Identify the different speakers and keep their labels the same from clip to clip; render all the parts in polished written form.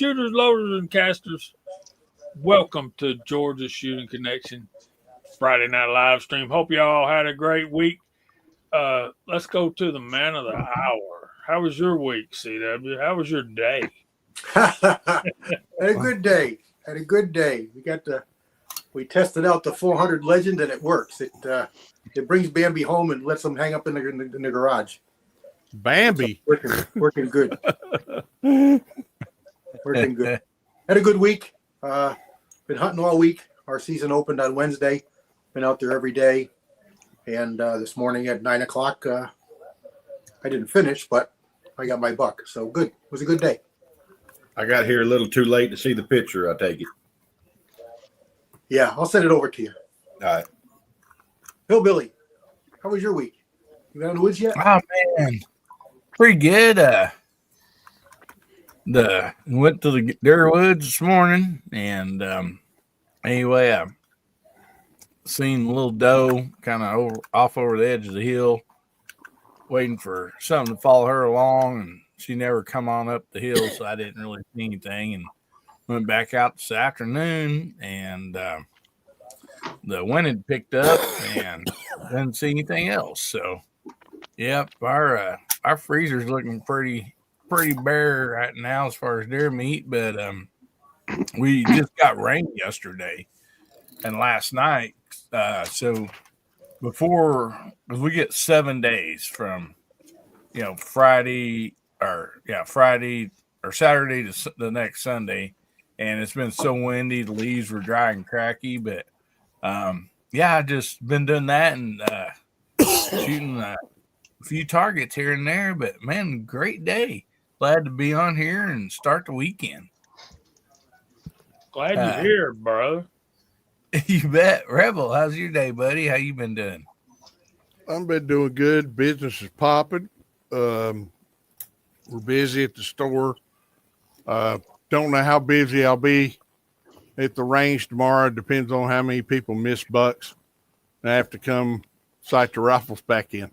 Speaker 1: shooters, loaders, and casters, welcome to Georgia Shooting Connection Friday night live stream. Hope you all had a great week. Let's go to the man of the hour. How was your week, CW? How was your day?
Speaker 2: Had a good day. Had a good day. We tested out the 400 Legend and it works. It brings Bambi home and lets him hang up in the garage.
Speaker 3: Bambi.
Speaker 2: So working good. Working good. Had a good week. Been hunting all week. Our season opened on Wednesday. Been out there every day. And this morning at 9 o'clock, I didn't finish, but I got my buck. So good. It was a good day.
Speaker 4: I got here a little too late to see the picture, I take it.
Speaker 2: Yeah, I'll send it over to you.
Speaker 4: All right.
Speaker 2: Hillbilly, how was your week? You got in the woods yet?
Speaker 5: Oh, man. Pretty good. Went to the Deer Woods this morning, and anyway, I seen a little doe kind of off over the edge of the hill, waiting for something to follow her along, and she never come on up the hill, so I didn't really see anything, and went back out this afternoon, and the wind had picked up, and didn't see anything else. So, yep, our freezer's looking pretty bare right now as far as deer meat, but we just got rain yesterday and last night. So because we get 7 days from Friday or Saturday to the next Sunday, and it's been so windy, the leaves were dry and cracky. But I just been doing that and shooting a few targets here and there. But man, great day. Glad to be on here and start the weekend.
Speaker 1: Glad you're here, bro.
Speaker 5: You bet. Rebel, how's your day, buddy? How you been doing?
Speaker 3: I've been doing good. Business is popping. We're busy at the store. Don't know how busy I'll be at the range tomorrow. It depends on how many people miss bucks and I have to come sight the rifles back in.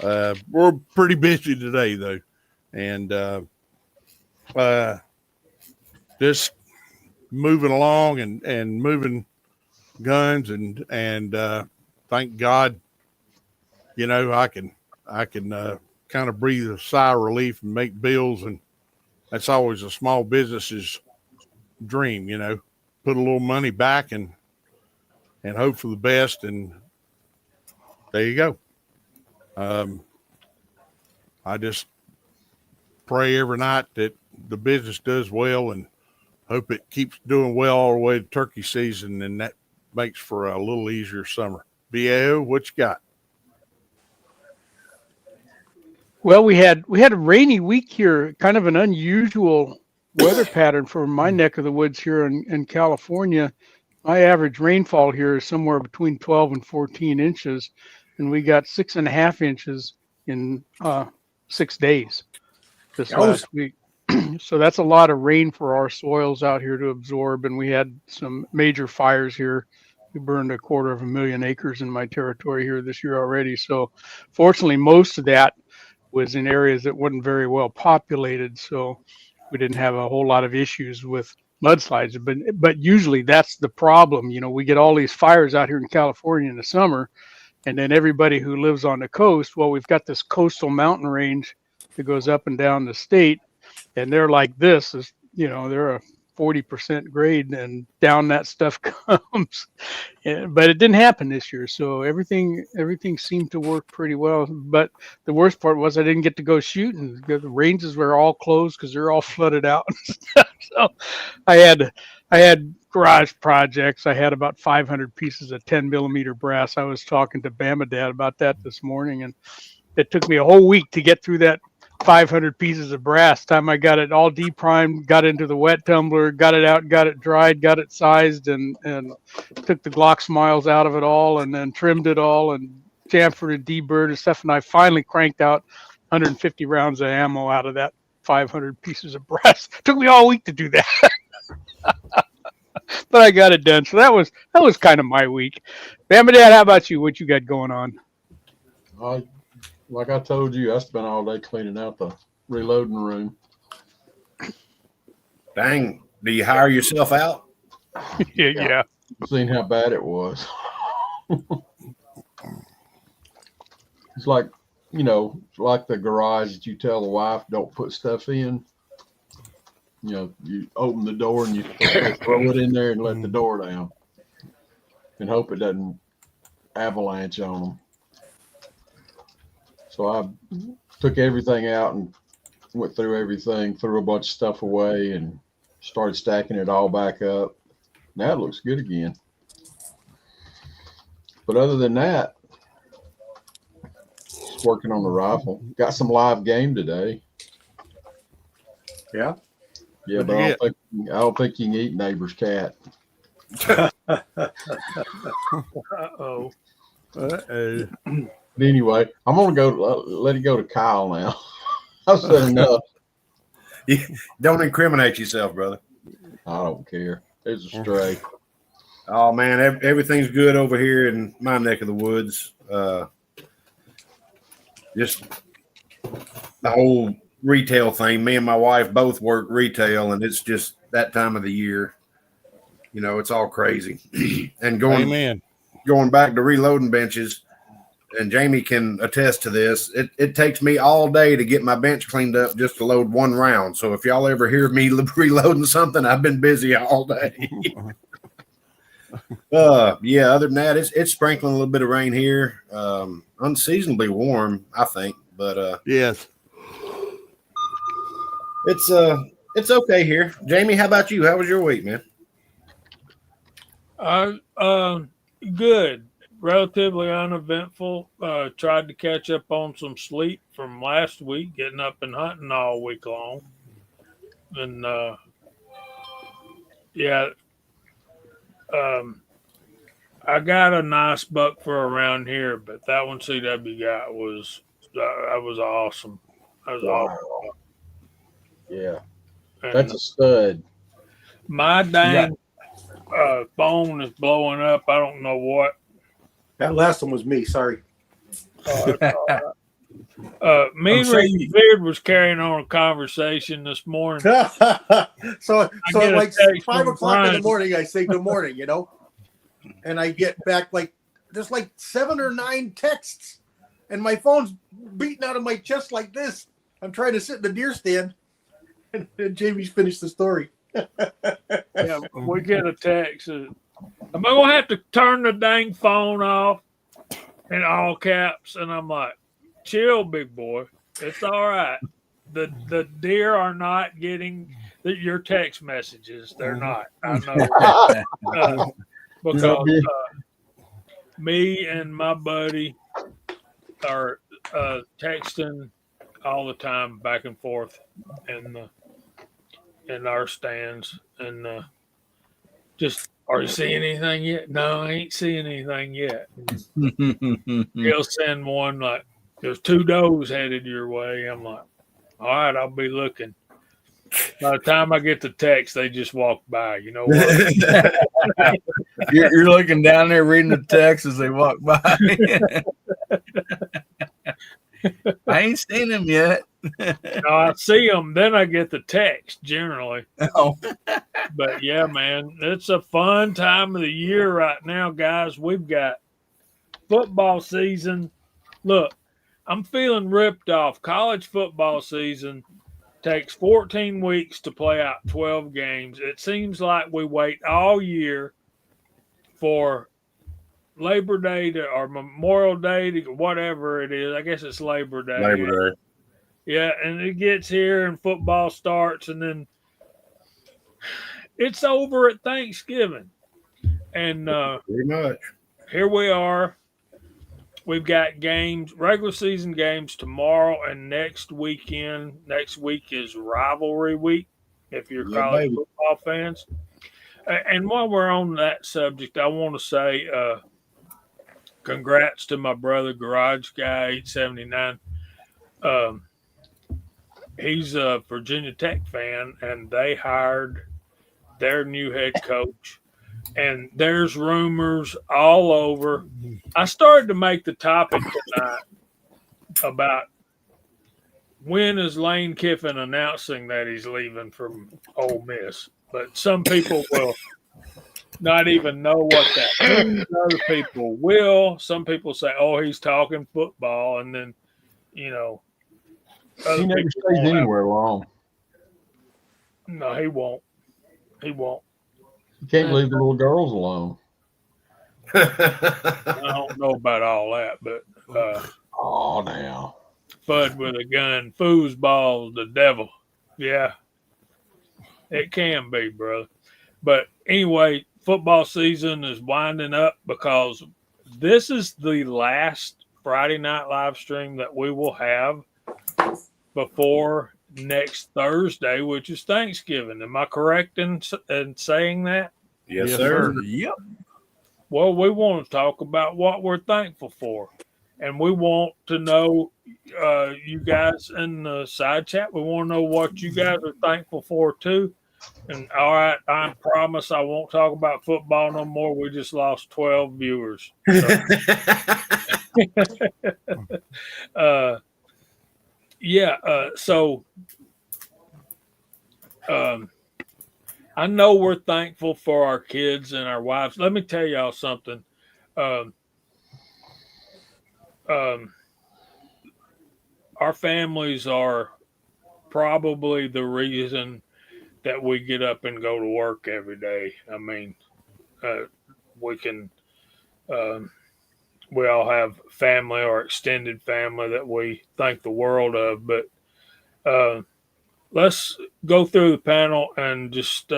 Speaker 3: We're pretty busy today though. And just moving along and moving guns and thank God, I can kind of breathe a sigh of relief and make bills, and that's always a small business's dream, put a little money back and hope for the best, and there you go. I just pray every night that the business does well and hope it keeps doing well all the way to turkey season, and that makes for a little easier summer. BAO, what you got?
Speaker 6: Well, we had a rainy week here, kind of an unusual weather pattern for my neck of the woods here in California. My average rainfall here is somewhere between 12 and 14 inches, and we got 6.5 inches in 6 days this last week. So that's a lot of rain for our soils out here to absorb, and we had some major fires here. We burned 250,000 acres in my territory here this year already. So fortunately, most of that was in areas that wasn't very well populated, so we didn't have a whole lot of issues with mudslides. But usually that's the problem. We get all these fires out here in California in the summer, and then everybody who lives on the coast, well, we've got this coastal mountain range that goes up and down the state, and they're like this, they're a 40% grade, and down that stuff comes. But it didn't happen this year, so everything seemed to work pretty well. But the worst part was I didn't get to go shooting. The ranges were all closed because they're all flooded out and stuff. So I had garage projects. I had about 500 pieces of 10 millimeter brass. I was talking to Bama Dad about that this morning, and it took me a whole week to get through that 500 pieces of brass. Time I got it all deprimed, got into the wet tumbler, got it out, got it dried, got it sized, and took the Glock smiles out of it all, and then trimmed it all and chamfered and deburred and stuff. And I finally cranked out 150 rounds of ammo out of that 500 pieces of brass. Took me all week to do that. But I got it done. So that was kind of my week. Bama Dad, how about you? What you got going on?
Speaker 7: Like I told you, I spent all day cleaning out the reloading room.
Speaker 4: Dang. Do you hire yourself out?
Speaker 1: Yeah.
Speaker 7: Seen how bad it was. It's like, like the garage that you tell the wife don't put stuff in. You open the door and you throw it in there and let the door down and hope it doesn't avalanche on them. So I took everything out and went through everything, threw a bunch of stuff away, and started stacking it all back up. Now it looks good again. But other than that, just working on the rifle. Got some live game today.
Speaker 2: Yeah.
Speaker 7: Yeah, but I don't think you can eat neighbor's cat.
Speaker 1: Uh-oh.
Speaker 3: Uh-oh.
Speaker 7: But anyway, I'm gonna go let it go to Kyle now. I've said enough.
Speaker 4: Don't incriminate yourself, brother.
Speaker 7: I don't care. It's a stray.
Speaker 4: Oh man, everything's good over here in my neck of the woods. Just the whole retail thing. Me and my wife both work retail, and it's just that time of the year. It's all crazy. And
Speaker 3: Amen.
Speaker 4: going back to reloading benches, and Jamie can attest to this. It takes me all day to get my bench cleaned up just to load one round. So if y'all ever hear me reloading something, I've been busy all day. Yeah. Other than that, it's sprinkling a little bit of rain here. Unseasonably warm, I think, but
Speaker 3: Yes.
Speaker 4: it's okay here. Jamie, how about you? How was your week, man?
Speaker 1: Good. Relatively uneventful. Tried to catch up on some sleep from last week, getting up and hunting all week long. And I got a nice buck for around here, but that one CW got was awesome. That was awesome.
Speaker 7: Yeah,
Speaker 1: And
Speaker 7: that's a stud.
Speaker 1: my dang phone is blowing up. I don't know what.
Speaker 2: That last one was me. Sorry.
Speaker 1: Me and Ricky Beard was carrying on a conversation this morning.
Speaker 2: so
Speaker 1: get a
Speaker 2: like
Speaker 1: text
Speaker 2: 5
Speaker 1: from
Speaker 2: o'clock in the
Speaker 1: Brian.
Speaker 2: morning, I say good morning, and I get back there's 7 or 9 texts, and my phone's beating out of my chest like this. I'm trying to sit in the deer stand, and Jamie's finished the story.
Speaker 1: Yeah, we get a text. Am I gonna have to turn the dang phone off in all caps? And I'm like, chill, big boy. It's all right. The deer are not getting your text messages. They're not. I know. Because me and my buddy are texting all the time back and forth in our stands, and just, are you seeing anything yet? No, I ain't seeing anything yet. He'll send one like, there's 2 does headed your way. I'm like, all right, I'll be looking. By the time I get the text, they just walk by. You know what?
Speaker 5: You're looking down there reading the text as they walk by. I ain't seen them yet.
Speaker 1: No, I see them, then I get the text generally.
Speaker 5: Oh.
Speaker 1: But yeah, man, it's a fun time of the year right now, guys. We've got football season. Look, I'm feeling ripped off. College football season takes 14 weeks to play out 12 games. It seems like we wait all year for Labor Day or Memorial Day to whatever it is. I guess it's Labor Day.
Speaker 4: Labor Day.
Speaker 1: Yeah, and it gets here and football starts, and then it's over at Thanksgiving. And
Speaker 4: Pretty much.
Speaker 1: here we are. We've got games, regular season games tomorrow and next weekend. Next week is rivalry week, if you're college football fans. And while we're on that subject, I want to say congrats to my brother, Garage Guy 879. He's a Virginia Tech fan, and they hired their new head coach. And there's rumors all over. I started to make the topic tonight about when is Lane Kiffin announcing that he's leaving from Ole Miss? But some people will not even know what that means. Other people will. Some people say, "Oh, he's talking football," and then
Speaker 7: He never stays anywhere long.
Speaker 1: No, he won't. He won't.
Speaker 7: You can't leave the little girls alone.
Speaker 1: I don't know about all that, but
Speaker 7: Oh, now.
Speaker 1: Bud with a gun, foosball, the devil. Yeah, it can be, brother. But anyway, football season is winding up because this is the last Friday night live stream that we will have before next Thursday, which is Thanksgiving. Am I correct in saying that?
Speaker 4: Yes, sir.
Speaker 5: Yep.
Speaker 1: Well, we want to talk about what we're thankful for. And we want to know, you guys in the side chat, we want to know what you guys are thankful for too. And all right, I promise I won't talk about football no more. We just lost 12 viewers. So, I know we're thankful for our kids and our wives. Let me tell y'all something. Our families are probably the reason that we get up and go to work every day. I mean, we can, we all have family or extended family that we think the world of, but let's go through the panel and just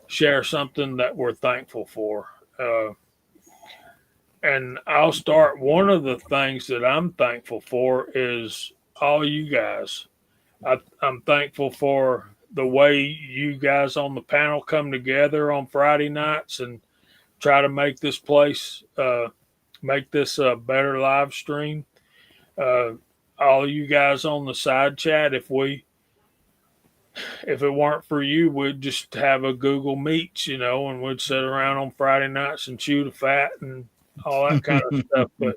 Speaker 1: share something that we're thankful for. And I'll start. One of the things that I'm thankful for is all you guys. I'm thankful for the way you guys on the panel come together on Friday nights and try to make this place, make this a better live stream. All you guys on the side chat, if it weren't for you, we'd just have a Google Meets, and we'd sit around on Friday nights and chew the fat and all that kind of stuff. But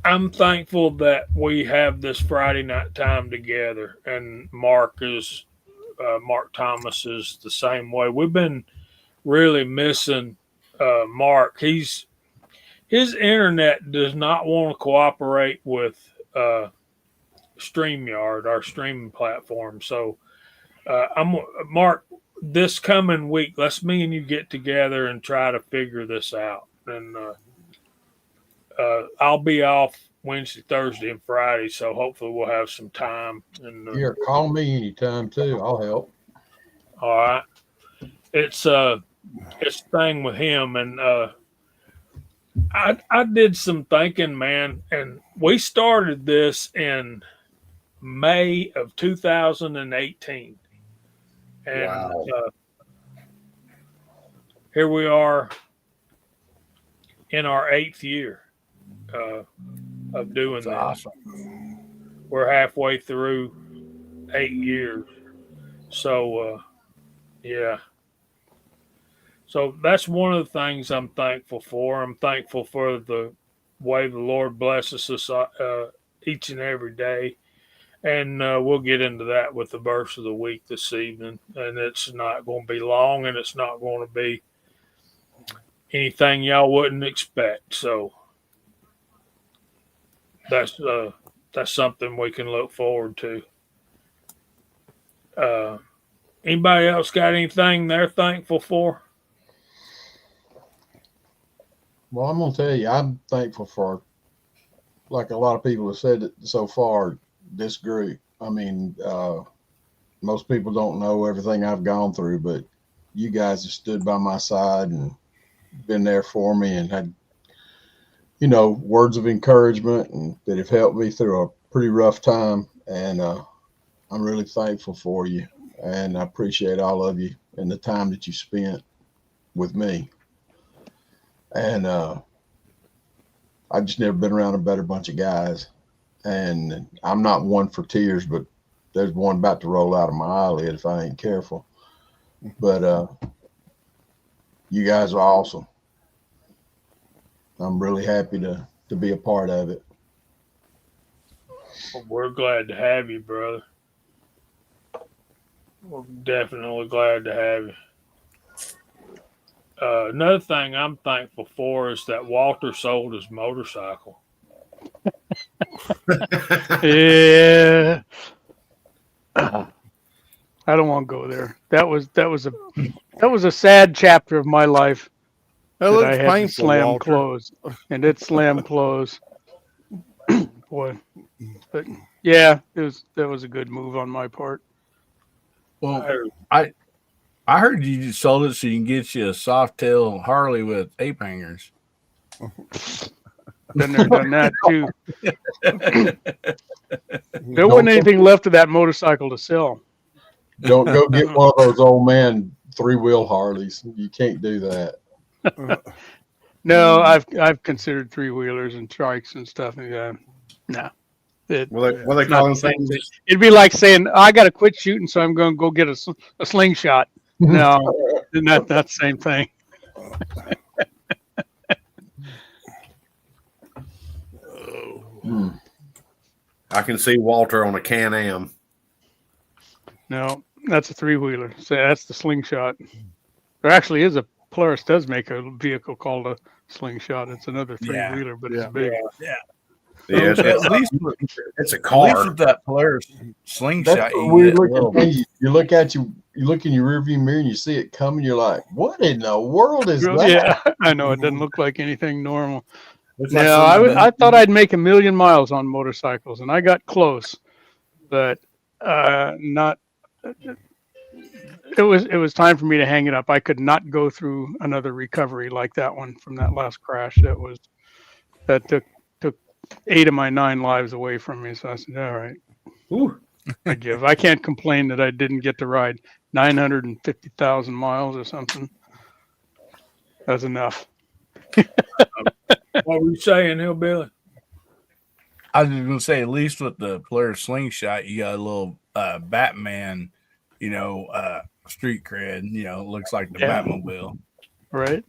Speaker 1: I'm thankful that we have this Friday night time together, and Mark Thomas is the same way. We've been really missing Mark. His internet does not want to cooperate with StreamYard, our streaming platform. So Mark, this coming week, let's me and you get together and try to figure this out. And I'll be off Wednesday, Thursday, and Friday, so hopefully we'll have some time. And
Speaker 7: Call me anytime too. I'll help.
Speaker 1: All right, it's thing with him, and I did some thinking, man, and we started this in May of 2018. And
Speaker 4: wow.
Speaker 1: Here we are in our 8th year of doing that.
Speaker 5: Awesome.
Speaker 1: We're halfway through 8 years. So, yeah. So that's one of the things I'm thankful for. I'm thankful for the way the Lord blesses us each and every day. And we'll get into that with the verse of the week this evening. And it's not going to be long, and it's not going to be anything y'all wouldn't expect. So that's something we can look forward to. Anybody else got anything they're thankful for?
Speaker 7: Well, I'm going to tell you, I'm thankful for, like a lot of people have said it so far, this group. I mean, most people don't know everything I've gone through, but you guys have stood by my side and been there for me and had, words of encouragement and that have helped me through a pretty rough time. And I'm really thankful for you. And I appreciate all of you and the time that you spent with me. And I've just never been around a better bunch of guys. And I'm not one for tears, but there's one about to roll out of my eyelid if I ain't careful. But you guys are awesome. I'm really happy to be a part of it.
Speaker 1: Well, we're glad to have you, brother. We're definitely glad to have you. Another thing I'm thankful for is that Walter sold his motorcycle.
Speaker 6: Yeah. I don't want to go there. That was a sad chapter of my life
Speaker 3: It
Speaker 6: that I
Speaker 3: looks
Speaker 6: had to
Speaker 3: painful,
Speaker 6: slam
Speaker 3: Walter.
Speaker 6: closed, and it slammed closed. Boy, but yeah, that was a good move on my part.
Speaker 5: Well,
Speaker 1: I-
Speaker 5: I heard you just sold it so you can get you a soft tail Harley with ape hangers.
Speaker 6: Been there, done that too. There wasn't anything left of that motorcycle to sell.
Speaker 7: Don't go get one of those old man 3-wheel Harleys. You can't do that.
Speaker 6: No, I've considered 3-wheelers and trikes and stuff. And no,
Speaker 4: What they
Speaker 6: not
Speaker 4: call
Speaker 6: the
Speaker 4: them
Speaker 6: same
Speaker 4: things?
Speaker 6: thing. It'd be like saying I got to quit shooting, so I'm going to go get a slingshot. No, not the same thing.
Speaker 4: I can see Walter on a Can-Am.
Speaker 6: No, that's a 3-wheeler. So that's the slingshot. There actually is Polaris does make a vehicle called a slingshot. It's another 3-wheeler, but it's big.
Speaker 4: Yeah,
Speaker 5: At least
Speaker 4: it's a
Speaker 5: At
Speaker 4: car.
Speaker 5: least with that Polaris slingshot,
Speaker 7: That's what
Speaker 5: you
Speaker 7: weird
Speaker 5: get a
Speaker 7: looking
Speaker 5: little.
Speaker 7: thing. You look at you look in your rearview mirror and you see it coming. You're like, what in the world is that?
Speaker 6: Yeah, I know it doesn't look like anything normal.
Speaker 4: Looks like
Speaker 6: No,
Speaker 4: something-
Speaker 6: I thought I'd make 1,000,000 miles on motorcycles, and I got close, but not. It was time for me to hang it up. I could not go through another recovery like that one from that last crash. That took 8 of my 9 lives away from me. So I said, all right,
Speaker 4: Ooh.
Speaker 6: I give. I can't complain that I didn't get to ride 950,000 miles or something. That's enough.
Speaker 1: What were you saying, Hillbilly?
Speaker 5: I was just gonna say, at least with the Polaris slingshot, you got a little Batman, street cred. It looks like the
Speaker 6: Yeah.
Speaker 5: Batmobile.
Speaker 6: Right?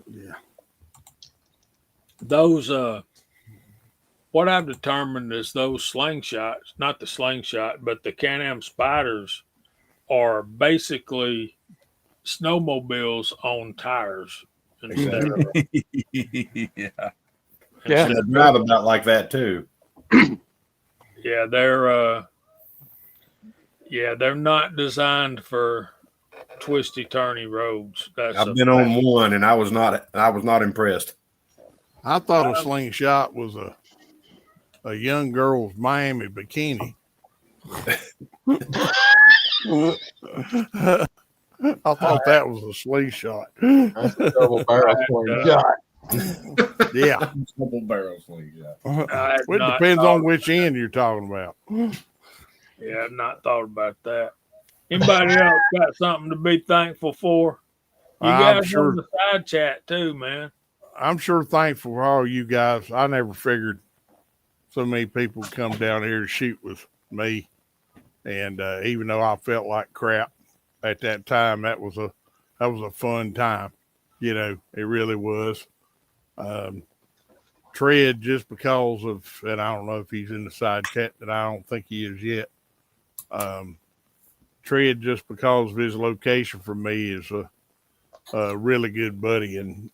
Speaker 3: Yeah.
Speaker 1: Those what I've determined is those slingshots, not the slingshot, but the Can-Am Spiders are basically snowmobiles on tires instead of
Speaker 5: Yeah.
Speaker 6: Yeah.
Speaker 4: They drive about like that too.
Speaker 1: yeah, they're not designed for twisty turny roads.
Speaker 4: I've been on one and I was not impressed.
Speaker 3: I thought a slingshot was a young girl's Miami bikini. I thought that was a slingshot.
Speaker 7: That's a double barrel slingshot.
Speaker 3: Yeah.
Speaker 4: Double barrel slingshot.
Speaker 3: It depends on which end you're talking about.
Speaker 1: Yeah, I've not thought about that. Anybody else got something to be thankful for? You
Speaker 3: I'm
Speaker 1: guys
Speaker 3: sure-
Speaker 1: on the side chat too, man.
Speaker 3: I'm sure thankful for all you guys. I never figured so many people would come down here to shoot with me. And even though I felt like crap at that time, that was a fun time. It really was. Tread, just because of, and I don't know if he's in the side chat, but I don't think he is yet. Tread, just because of his location for me, is a really good buddy, and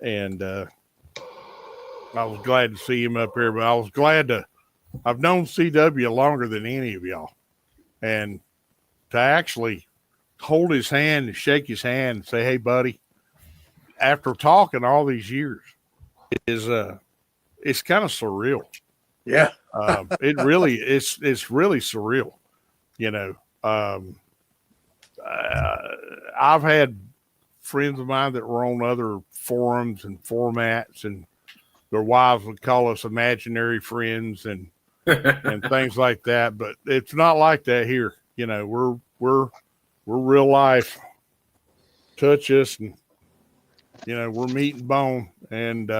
Speaker 3: I was glad to see him up here. But I was glad I've known CW longer than any of y'all, and to actually hold his hand and shake his hand and say, "Hey, buddy," after talking all these years, is it's kind of surreal.
Speaker 2: Yeah.
Speaker 3: It really it's really surreal. I've had friends of mine that were on other forums and formats, and their wives would call us imaginary friends and things like that. But it's not like that here. We're real life. Touch us, and we're meat and bone, and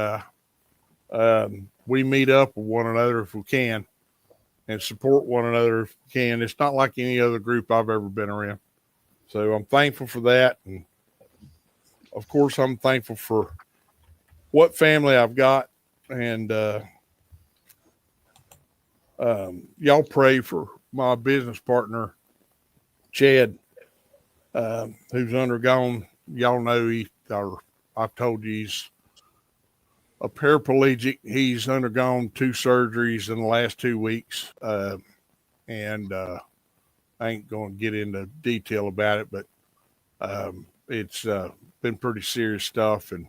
Speaker 3: we meet up with one another if we can, and support one another if we can. It's not like any other group I've ever been around. So I'm thankful for that. And of course, I'm thankful for what family I've got. And y'all pray for my business partner, Chad, who's undergone, y'all know I've told you he's a paraplegic. He's undergone 2 surgeries in the last 2 weeks. And I ain't going to get into detail about it, but it's been pretty serious stuff. And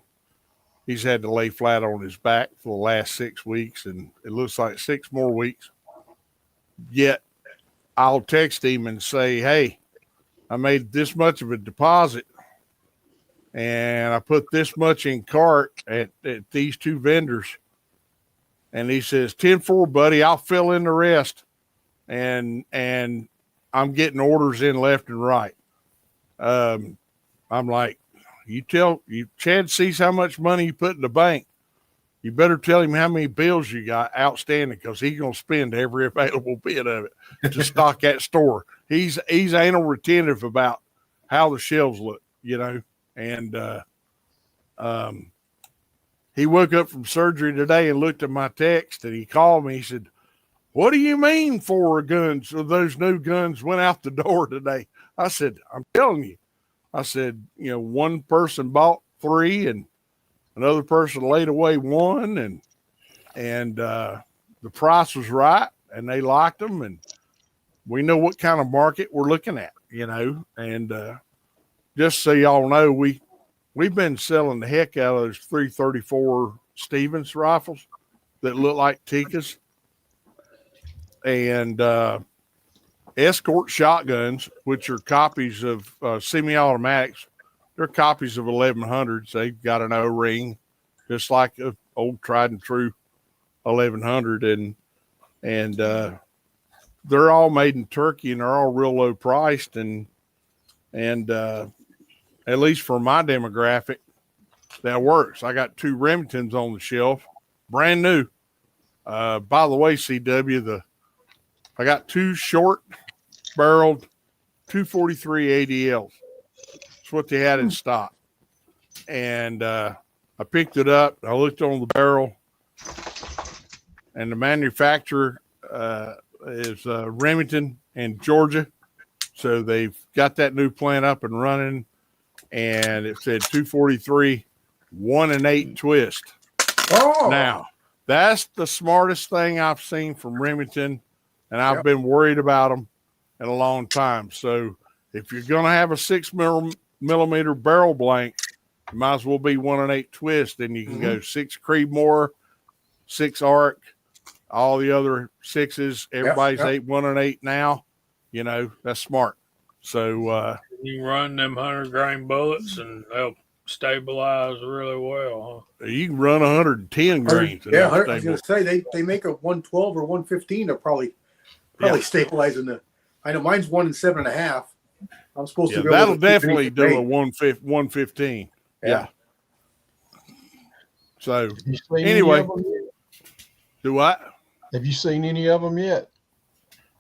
Speaker 3: he's had to lay flat on his back for the last 6 weeks, and it looks like 6 more weeks. Yet I'll text him and say, hey, I made this much of a deposit and I put this much in cart at these 2 vendors. And he says, 10-4, buddy, I'll fill in the rest. And I'm getting orders in left and right. I'm like, Chad sees how much money you put in the bank. You better tell him how many bills you got outstanding, because he's going to spend every available bit of it to stock that store. He's anal retentive about how the shelves look, and he woke up from surgery today and looked at my text, and he called me. He said, what do you mean 4 guns? So those new guns went out the door today. I said, I'm telling you. I said, one person bought 3 and another person laid away 1, and the price was right, and they liked them, and we know what kind of market we're looking at, and just so y'all know, we've been selling the heck out of those 334 Stevens rifles that look like Tikas, and escort shotguns, which are copies of semi-automatics. They're copies of 1100s. They've got an O-ring, just like an old tried and true 1100, and they're all made in Turkey, and they're all real low priced, and at least for my demographic, that works. I got 2 Remingtons on the shelf, brand new. By the way, CW, I got 2 short barreled 243 ADLs. That's what they had in stock. And I picked it up. I looked on the barrel, and the manufacturer is Remington in Georgia. So they've got that new plant up and running, and it said 243 1-8 twist.
Speaker 2: Oh,
Speaker 3: Now, that's the smartest thing I've seen from Remington, and I've been worried about them in a long time. So if you're going to have a 6mm barrel blank, it might as well be 1-8 twist. Then you can go 6 Creedmoor, 6 Arc, all the other 6s. Everybody's 1-8 now. That's smart. So
Speaker 1: you run them 100-grain bullets and they'll stabilize really well, huh?
Speaker 3: You can run 110 grains.
Speaker 2: Yeah, I was going to say they make a 112 or 115 to probably stabilizing the. I know mine's 1 7.5. I'm supposed to.
Speaker 3: That'll definitely do a 115. Yeah. So anyway, do what?
Speaker 7: Have you seen any of them yet?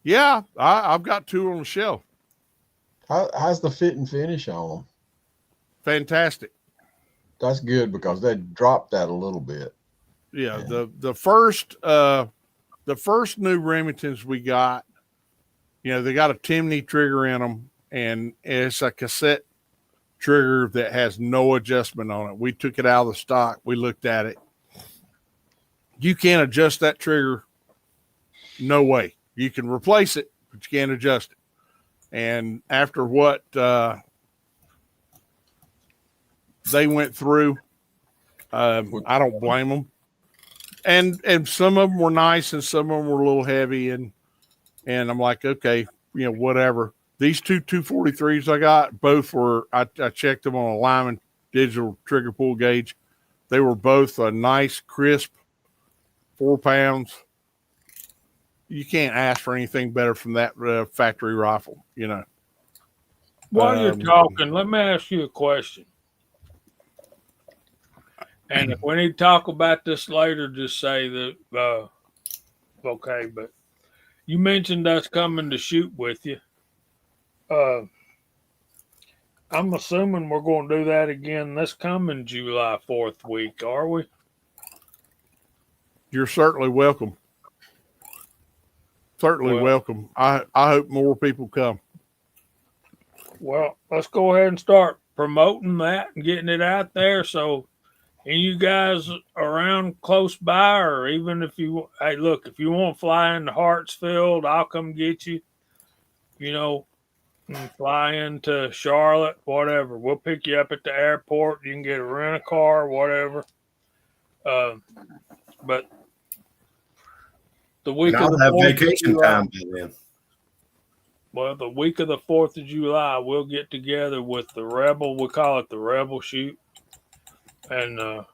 Speaker 3: Yeah, I've got 2 on the shelf.
Speaker 7: How's the fit and finish on them?
Speaker 3: Fantastic.
Speaker 7: That's good, because they dropped that a little bit.
Speaker 3: Yeah. The first new Remingtons we got, they got a Timney trigger in them, and it's a cassette trigger that has no adjustment on it. We took it out of the stock. We looked at it. You can't adjust that trigger. No way. You can replace it, but you can't adjust it. And after what they went through, I don't blame them. And some of them were nice, and some of them were a little heavy, and I'm like, okay, whatever. These 2 243s I got, both were, I checked them on a Lyman digital trigger pull gauge. They were both a nice, crisp 4 pounds. You can't ask for anything better from that factory rifle,
Speaker 1: While you're talking, let me ask you a question. And if we need to talk about this later, just say that, okay, but you mentioned us coming to shoot with you. I'm assuming we're going to do that again this coming July 4th week, are we?
Speaker 3: You're certainly welcome. certainly
Speaker 1: Well-
Speaker 3: welcome. I hope more people come.
Speaker 1: Well, let's go ahead and start promoting that and getting it out there. So, and you guys around close by, or even if you, hey, look, if you want to fly into Hartsfield, I'll come get you. You know, and fly into Charlotte, whatever. We'll pick you up at the airport. You can get a rent a car, whatever. But the week
Speaker 4: And
Speaker 1: of
Speaker 4: I'll
Speaker 1: the
Speaker 4: have
Speaker 1: 4th of
Speaker 4: vacation
Speaker 1: July,
Speaker 4: time by then.
Speaker 1: well, the week of the 4th of July, we'll get together with the Rebel. We call it the Rebel Shoot. And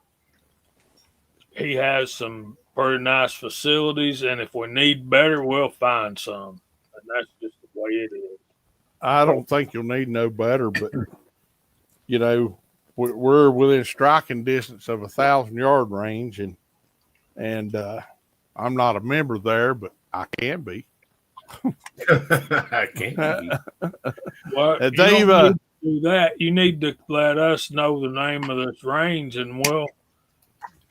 Speaker 1: he has some pretty nice facilities. And if we need better, we'll find some. And that's just the way it is.
Speaker 3: I don't think you'll need no better, but you know, we're within striking distance of 1,000-yard range, and I'm not a member there, but I can be.
Speaker 4: I can't.
Speaker 1: Well, you
Speaker 3: Dave,
Speaker 1: don't need to do that. You need to let us know the name of this range, and we'll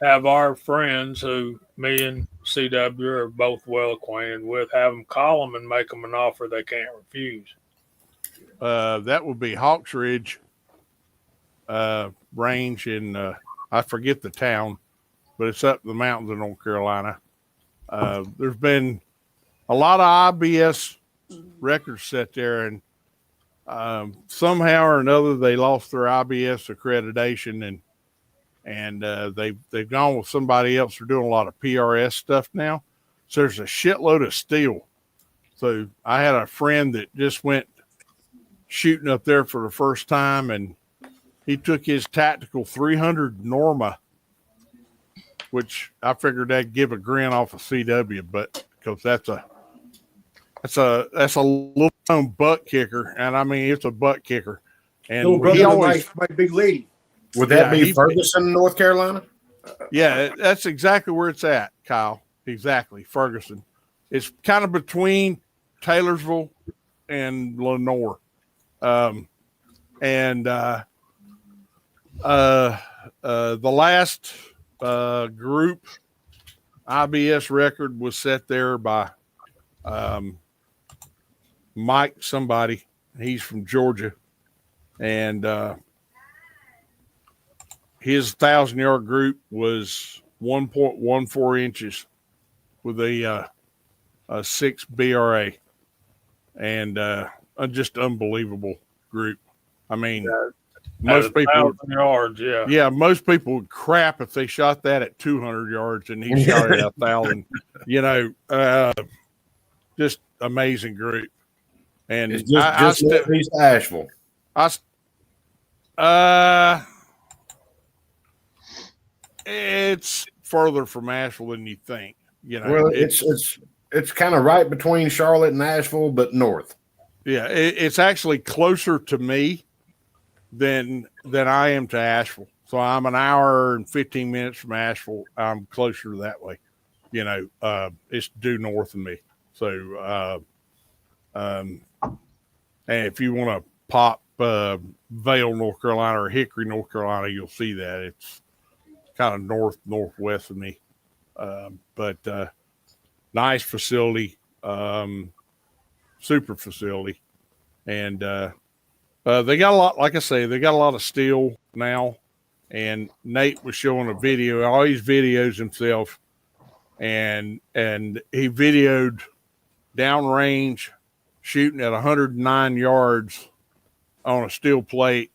Speaker 1: have our friends who me and CW are both well acquainted with, have them call them and make them an offer they can't refuse.
Speaker 3: That would be Hawks Ridge range in I forget the town, but it's up in the mountains of North Carolina. There's been a lot of IBS records set there, and somehow or another they lost their IBS accreditation, and they've gone with somebody else. They're doing a lot of PRS stuff now, so there's a shitload of steel. So I had a friend that just went shooting up there for the first time, and he took his tactical 300 Norma, which I figured that'd give a grin off of CW, but because that's a little known butt kicker, and I mean it's a butt kicker. And
Speaker 2: Little
Speaker 3: he
Speaker 2: brother
Speaker 3: always,
Speaker 2: of my big lady.
Speaker 4: Would that
Speaker 3: Yeah,
Speaker 4: be
Speaker 3: he-
Speaker 4: Ferguson, North Carolina?
Speaker 3: yeah, that's exactly where it's at, Kyle. Exactly, Ferguson. It's kind of between Taylorsville and Lenore. The last group IBS record was set there by Mike somebody. He's from Georgia, and his 1,000-yard group was 1.14 inches with a 6 BRA, and just unbelievable group. I mean, most people,
Speaker 1: 1,000 yards, yeah.
Speaker 3: most people would crap if they shot that at 200 yards, and he shot it at 1,000. You know, just amazing group. And
Speaker 4: It's just northeast of Asheville.
Speaker 3: It's further from Asheville than you think. You know,
Speaker 4: Well, it's kind of right between Charlotte and Asheville, but north.
Speaker 3: Yeah, it's actually closer to me than I am to Asheville. So I'm an hour and 15 minutes from Asheville. I'm closer that way. You know, it's due north of me. So, and if you want to pop Vale, North Carolina, or Hickory, North Carolina, you'll see that it's kind of northwest of me. But nice facility, super facility, and they got a lot. Like I say, they got a lot of steel now. And Nate was showing a video. He always videos himself, and he videoed downrange shooting at 109 yards on a steel plate,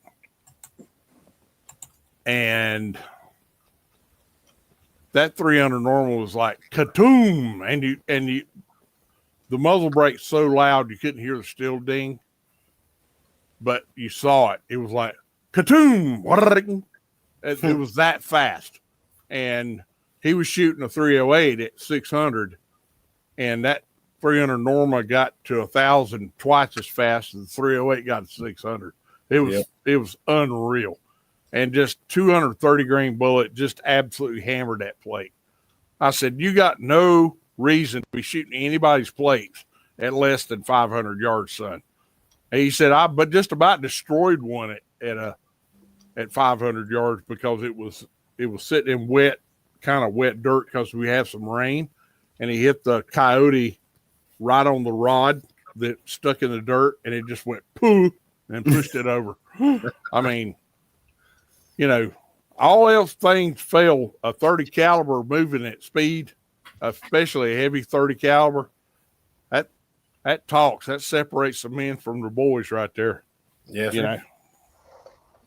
Speaker 3: and that 300 normal was like katoom, and you the muzzle brake's so loud you couldn't hear the steel ding, but you saw it. It was like katoom. It was that fast, and he was shooting a 308 at 600, and that 300 Norma got to 1,000 twice as fast as the 308 got to 600. It was unreal, and just 230 grain bullet just absolutely hammered that plate. I said, you got no reason to be shooting anybody's plates at less than 500 yards, son. And he said, I but just about destroyed one at 500 yards because it was sitting in wet, kind of wet dirt because we had some rain, and he hit the coyote right on the rod that stuck in the dirt, and it just went pooh and pushed it over. I mean, you know, all else things fail, a 30 caliber moving at speed, especially a heavy 30 caliber, that talks, that separates the men from the boys right there.
Speaker 4: Yes,
Speaker 3: You
Speaker 4: sir.
Speaker 3: know,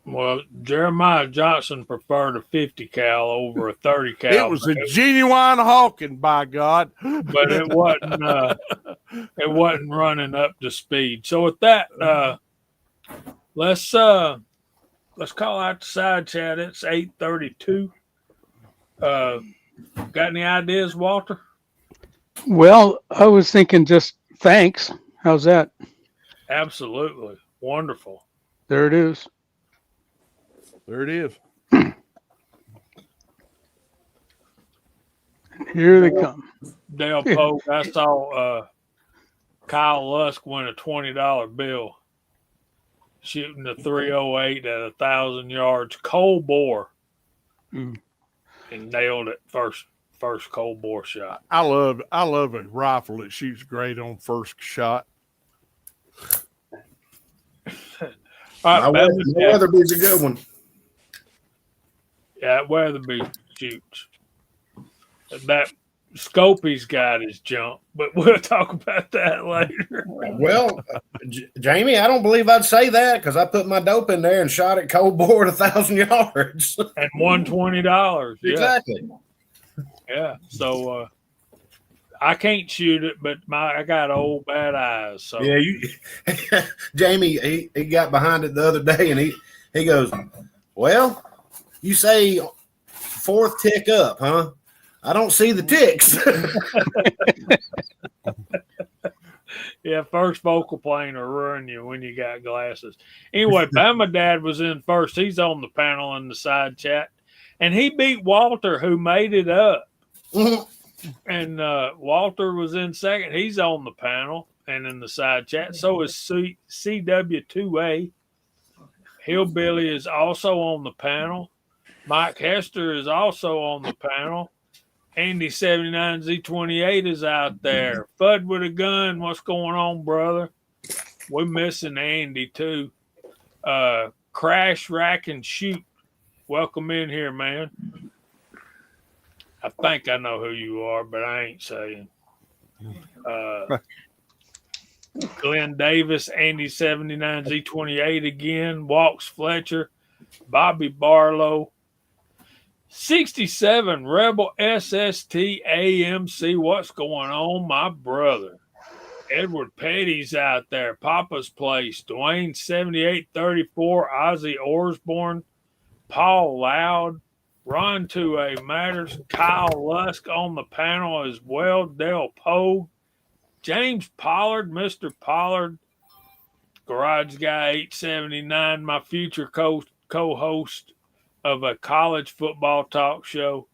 Speaker 1: Well, Jeremiah Johnson preferred a 50 cal over a 30 cal.
Speaker 3: it was a genuine hawking, by God.
Speaker 1: But it wasn't running up to speed. So with that, let's call out the side chat. It's 8:32. Got any ideas, Walter?
Speaker 6: Well, I was thinking just thanks. How's that?
Speaker 1: Absolutely. Wonderful.
Speaker 6: There it is.
Speaker 3: There it is.
Speaker 6: Here they come.
Speaker 1: Dale Pope, I saw Kyle Lusk win a $20 bill shooting the 308 at 1,000 yards, cold bore,
Speaker 6: Mm.
Speaker 1: and nailed it first cold bore shot.
Speaker 3: I love a rifle that shoots great on first shot.
Speaker 1: All right,
Speaker 4: Weatherby's a good one.
Speaker 1: Yeah, Weatherby shoots. That scope he's got is junk, but we'll talk about that later.
Speaker 4: Well, Jamie, I don't believe I'd say that because I put my dope in there and shot it cold bore at 1,000 yards.
Speaker 1: And won $20. Yeah.
Speaker 4: Exactly.
Speaker 1: Yeah. So I can't shoot it, but I got old bad eyes. So
Speaker 4: Yeah, Jamie, he got behind it the other day and he goes, well, you say fourth tick up, huh? I don't see the ticks.
Speaker 1: yeah, first vocal plane will ruin you when you got glasses. Anyway, Bama Dad was in first. He's on the panel in the side chat. And he beat Walter, who made it up. And Walter was in second. He's on the panel and in the side chat. So is CW2A. Hillbilly is also on the panel. Mike Hester is also on the panel. Andy 79Z28 is out there. Fudd with a gun. What's going on, brother? We're missing Andy too. Crash, Rack, and Shoot. Welcome in here, man. I think I know who you are, but I ain't saying. Glenn Davis, Andy 79Z28 again. Walks Fletcher, Bobby Barlow. 67 Rebel SST AMC. What's going on, my brother? Edward Petty's out there. Papa's Place. Dwayne 7834. Ozzy Osbourne. Paul Loud. Ron 2A Matters. Kyle Lusk on the panel as well. Dale Pogue. James Pollard. Mr. Pollard. Garage Guy 879. My future co-host of a college football talk show.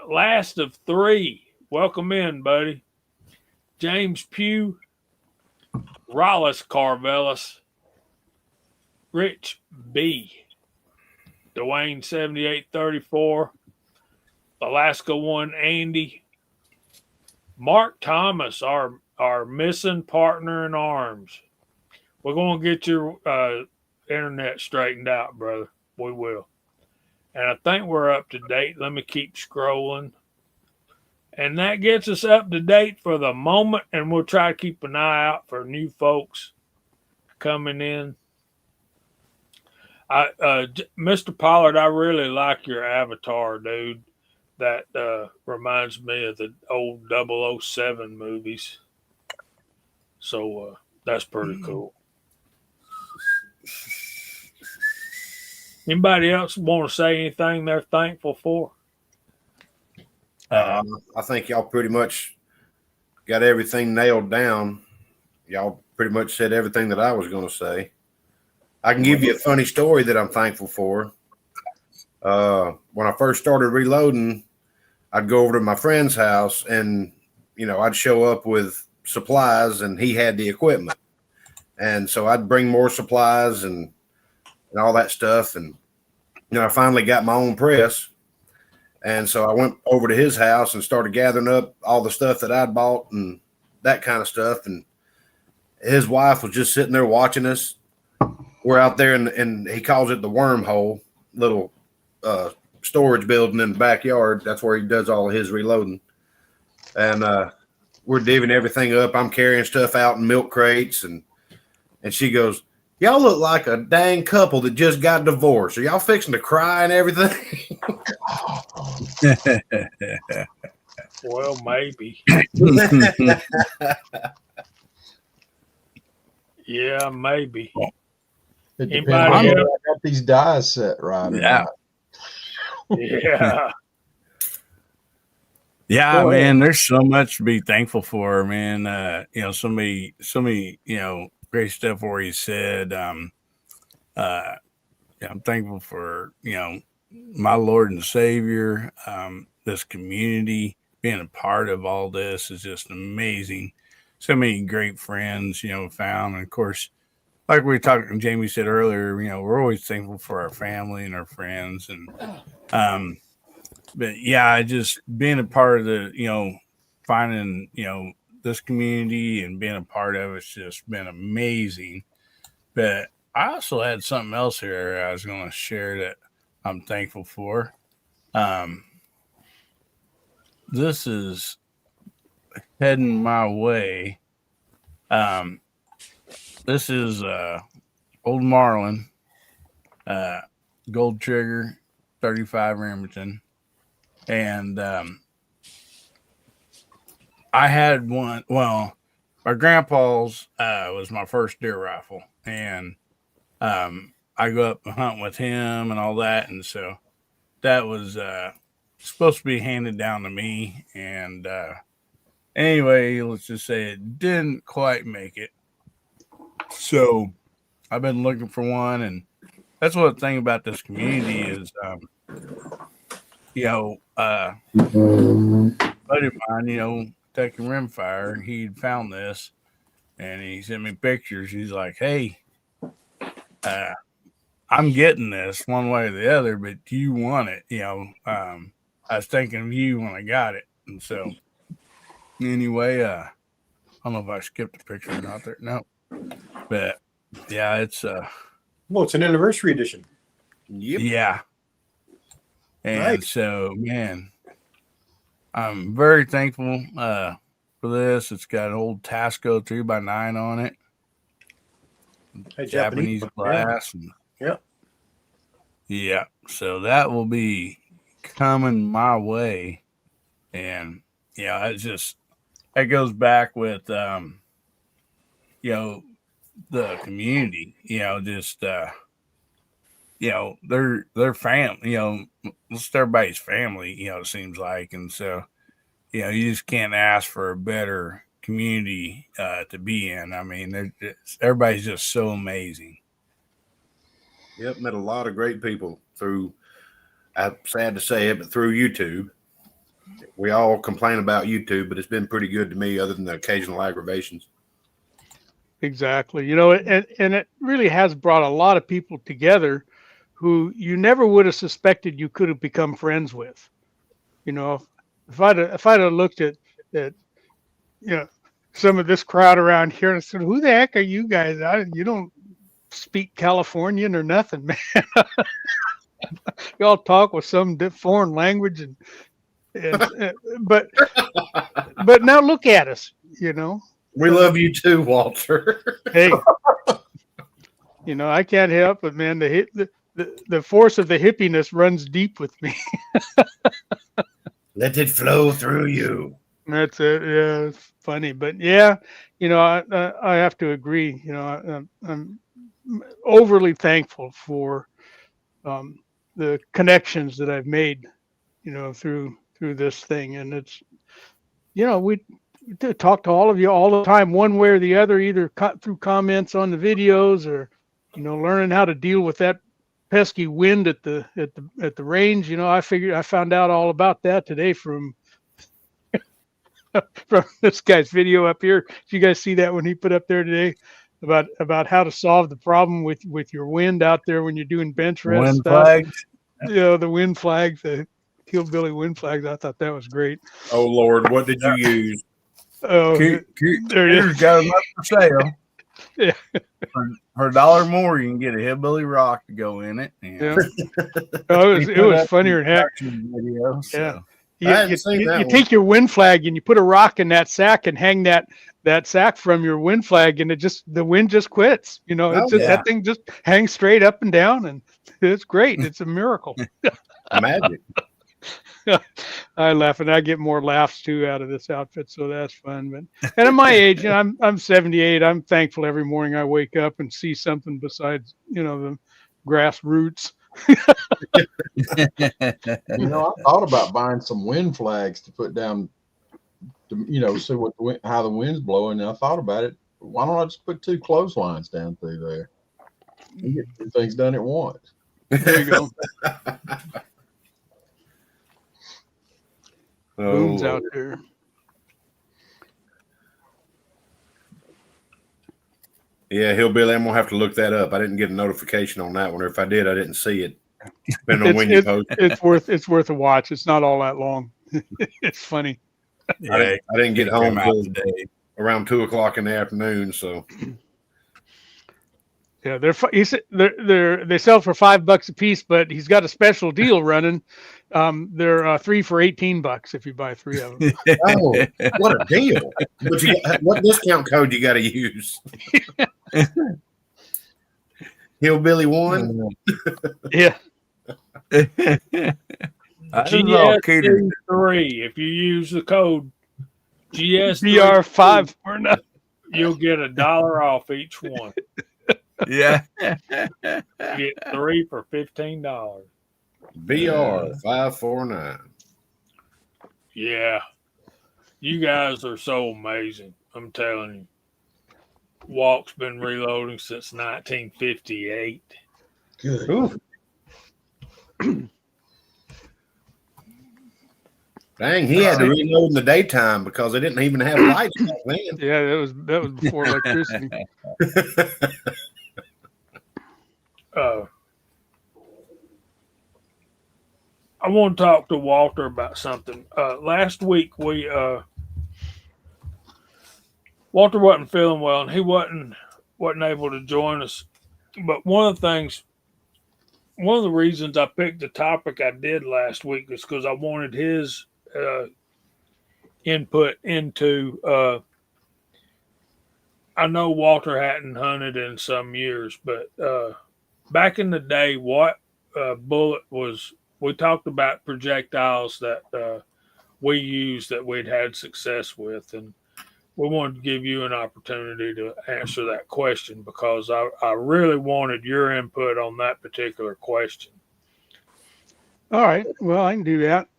Speaker 1: Last of three. Welcome in, buddy. James Pugh, Rollis Carvelis, Rich B, Dwayne 7834, Alaska 1 Andy, Mark Thomas, our missing partner in arms. We're going to get your internet straightened out, brother. We will. And I think we're up to date. Let me keep scrolling. And that gets us up to date for the moment. And we'll try to keep an eye out for new folks coming in. Mr. Pollard, I really like your avatar, dude. That reminds me of the old 007 movies. So that's pretty cool. Anybody else want to say anything they're thankful for?
Speaker 4: I think y'all pretty much got everything nailed down. Y'all pretty much said everything that I was going to say. I can give you a funny story that I'm thankful for. When I first started reloading, I'd go over to my friend's house and, I'd show up with supplies and he had the equipment. And so I'd bring more supplies and all that stuff. And, I finally got my own press. And so I went over to his house and started gathering up all the stuff that I'd bought and that kind of stuff. And his wife was just sitting there watching us. We're out there, and he calls it the wormhole, little storage building in the backyard. That's where he does all of his reloading. And we're divvying everything up. I'm carrying stuff out in milk crates, and she goes, "Y'all look like a dang couple that just got divorced. Are y'all fixing to cry and everything?"
Speaker 1: Well, maybe. Yeah, maybe.
Speaker 7: It depends
Speaker 1: Anybody
Speaker 7: on whether
Speaker 1: else?
Speaker 7: I got these dies set right. or
Speaker 5: Yeah.
Speaker 7: not.
Speaker 1: Yeah.
Speaker 5: Yeah,
Speaker 1: Go ahead.
Speaker 5: man, there's so much to be thankful for, man. So many, great stuff where he said, yeah, I'm thankful for, my Lord and Savior, this community, being a part of all this is just amazing. So many great friends, found. And of course, like we talked, and Jamie said earlier, we're always thankful for our family and our friends. And, but yeah, just being a part of the, finding, this community and being a part of it's just been amazing. But I also had something else here I was going to share that I'm thankful for. This is heading my way. This is Old Marlin, Gold Trigger, 35 Remington. And I had one. Well, my grandpa's was my first deer rifle, and I go up and hunt with him and all that, and so that was supposed to be handed down to me. And anyway, let's just say it didn't quite make it. So I've been looking for one, and that's what the thing about this community is. Buddy of mine, taking rimfire, he'd found this, and he sent me pictures. He's like, "Hey, I'm getting this one way or the other, but do you want it?" I was thinking of you when I got it, and so anyway, I don't know if I skipped a picture or not there. No, but yeah, it's
Speaker 2: Well, it's an anniversary edition.
Speaker 4: Yep.
Speaker 5: yeah. And
Speaker 2: Nice.
Speaker 5: so, man, I'm very thankful for this. It's got an old Tasco 3x9 on it,
Speaker 2: Hey,
Speaker 5: Japanese
Speaker 2: one, yeah.
Speaker 5: glass. And,
Speaker 2: Yep.
Speaker 5: yeah, so that will be coming my way. And, it's just, that goes back with, the community, just, they're family, just everybody's family, it seems like. And so, you just can't ask for a better community to be in. I mean, everybody's just so amazing.
Speaker 4: Yep, met a lot of great people through, I'm sad to say it, but through YouTube. We all complain about YouTube, but it's been pretty good to me other than the occasional aggravations.
Speaker 6: Exactly. And it really has brought a lot of people together who you never would have suspected you could have become friends with. If I'd have looked at some of this crowd around here and said, "Who the heck are you guys? You don't speak Californian or nothing, man." Y'all talk with some foreign language, but now look at us.
Speaker 4: We love you too, Walter.
Speaker 6: Hey, I can't help it, man. The force of the hippiness runs deep with me.
Speaker 4: Let it flow through you.
Speaker 6: That's it. Yeah, it's funny, but yeah, I have to agree. I'm overly thankful for the connections that I've made, through this thing, and it's, we talk to all of you all the time, one way or the other, either through comments on the videos or, learning how to deal with that pesky wind at the range. I found out all about that today from this guy's video up here. Did you guys see that when he put up there today about how to solve the problem with your wind out there when you're doing bench rest
Speaker 5: Wind
Speaker 6: stuff?
Speaker 5: flags.
Speaker 6: The wind flags, the hillbilly wind flags. I thought that was great.
Speaker 4: Oh Lord, what did you use?
Speaker 6: Oh, there it
Speaker 5: Cooter's
Speaker 6: is.
Speaker 5: got them up for sale.
Speaker 6: Yeah.
Speaker 5: For $1 more, you can get a hillbilly rock to go in it. And
Speaker 6: Yeah. Oh,
Speaker 5: he
Speaker 6: it
Speaker 5: put
Speaker 6: was
Speaker 5: up
Speaker 6: funnier
Speaker 5: the
Speaker 6: than heck.
Speaker 5: production video. So.
Speaker 6: Yeah.
Speaker 4: I hadn't seen that
Speaker 6: You
Speaker 4: one.
Speaker 6: take your wind flag and you put a rock in that sack and hang that sack from your wind flag, and the wind just quits. You know,
Speaker 4: Oh,
Speaker 6: it's just
Speaker 5: yeah.
Speaker 6: that thing just hangs straight up and down, and it's great. It's a miracle.
Speaker 4: Magic.
Speaker 6: I laugh, and I get more laughs too out of this outfit, so that's fun. But and at my age, I'm 78. I'm thankful every morning I wake up and see something besides the grassroots.
Speaker 7: You know, I thought about buying some wind flags to put down to, see how the wind's blowing. And I thought about it. Why don't I just put 2 clotheslines down through there? You get 2 things done at once.
Speaker 6: There you go. Booms out there.
Speaker 4: Yeah, Hillbilly, I'm gonna have to look that up. I didn't get a notification on that one, or if I did, I didn't see it. Depending on when you post.
Speaker 6: It's worth a watch. It's not all that long. It's funny.
Speaker 4: I didn't get home
Speaker 5: out
Speaker 4: till
Speaker 5: today.
Speaker 4: around 2:00 in the afternoon. So
Speaker 6: Yeah, they sell for $5 a piece, but he's got a special deal running. They're 3 for $18 if you buy 3 of them.
Speaker 4: oh, what a deal! But what discount code you got to use? Hillbilly 1.
Speaker 6: Yeah.
Speaker 1: GSC 3. If you use the code GSC
Speaker 6: BR5 or not.
Speaker 1: you'll get $1 off each one.
Speaker 5: Yeah.
Speaker 1: Get 3 for $15.
Speaker 4: BR 549.
Speaker 1: Yeah. You guys are so amazing. I'm telling you. Walt's been reloading since 1958.
Speaker 7: Good.
Speaker 4: Ooh. Dang, he had to reload in the daytime because they didn't even have lights back then.
Speaker 6: Yeah, that was before electricity.
Speaker 1: I want to talk to Walter about something. Last week Walter wasn't feeling well and he wasn't able to join us. But one of the reasons I picked the topic I did last week was because I wanted his input into. I know Walter hadn't hunted in some years, but back in the day, what bullet was? We talked about projectiles that we used that we'd had success with, and we wanted to give you an opportunity to answer that question because I really wanted your input on that particular question.
Speaker 6: All right. Well, I can do that.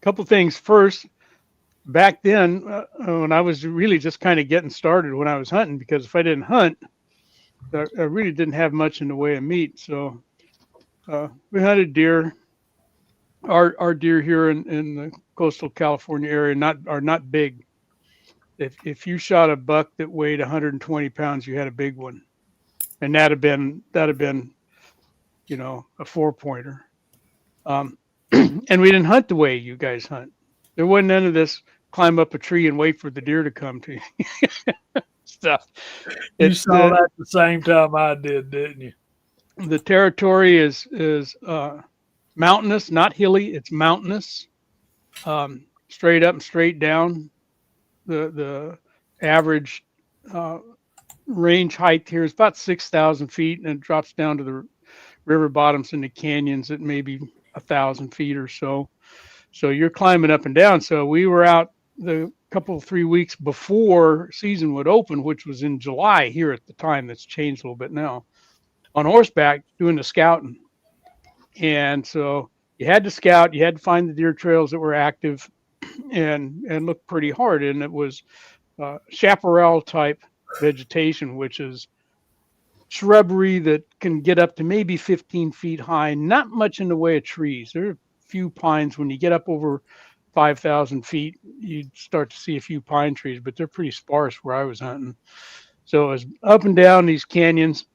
Speaker 6: Couple things. First, back then, when I was really just kind of getting started when I was hunting, because if I didn't hunt, I really didn't have much in the way of meat. So we hunted deer. Our deer here in the coastal California area are not big. If you shot a buck that weighed 120 pounds, you had a big one, and that'd have been a 4-pointer. And we didn't hunt the way you guys hunt. There wasn't none of this climb up a tree and wait for the deer to come to you stuff.
Speaker 1: You saw that at the same time I did, didn't you?
Speaker 6: The territory is mountainous, not hilly. It's mountainous, straight up and straight down. The average range height here is about 6,000 feet, and it drops down to the river bottoms and the canyons at maybe 1,000 feet or so. So you're climbing up and down. So we were out the couple 3 weeks before season would open, which was in July here at the time. That's changed a little bit now. On horseback, doing the scouting. And so you had to scout, you had to find the deer trails that were active and look pretty hard. And it was chaparral type vegetation, which is shrubbery that can get up to maybe 15 feet high, not much in the way of trees. There are a few pines. When you get up over 5,000 feet, you start to see a few pine trees, but they're pretty sparse where I was hunting. So it was up and down these canyons.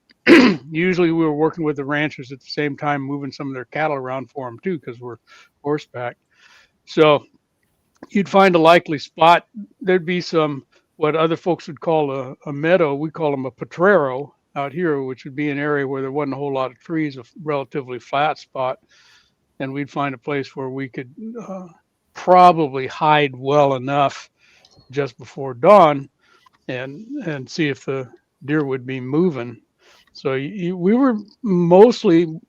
Speaker 6: Usually we were working with the ranchers at the same time, moving some of their cattle around for them too, because we're horseback. So you'd find a likely spot. There'd be some what other folks would call a meadow. We call them a potrero out here, which would be an area where there wasn't a whole lot of trees, a relatively flat spot, and we'd find a place where we could probably hide well enough just before dawn and see if the deer would be moving. So we were mostly,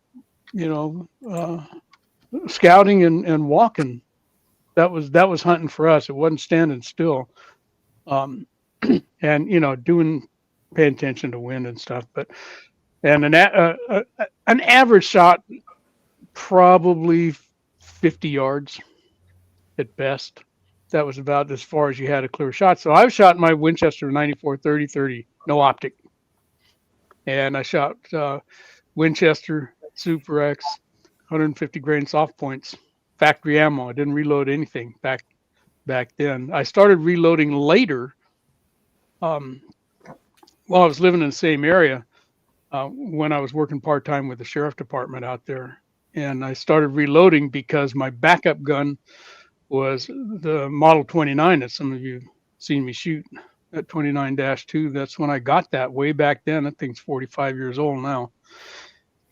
Speaker 6: scouting and walking. That was hunting for us. It wasn't standing still, and paying attention to wind and stuff. And an average shot, probably 50 yards at best. That was about as far as you had a clear shot. So I've shot my Winchester 94 30, no optic, and I shot Winchester Super X 150 grain soft points, factory ammo. I didn't reload anything back then. I started reloading later, while I was living in the same area, when I was working part-time with the sheriff department out there. And I started reloading because my backup gun was the Model 29 that some of you seen me shoot, at 29-2. That's when I got that way back then. That thing's 45 years old now.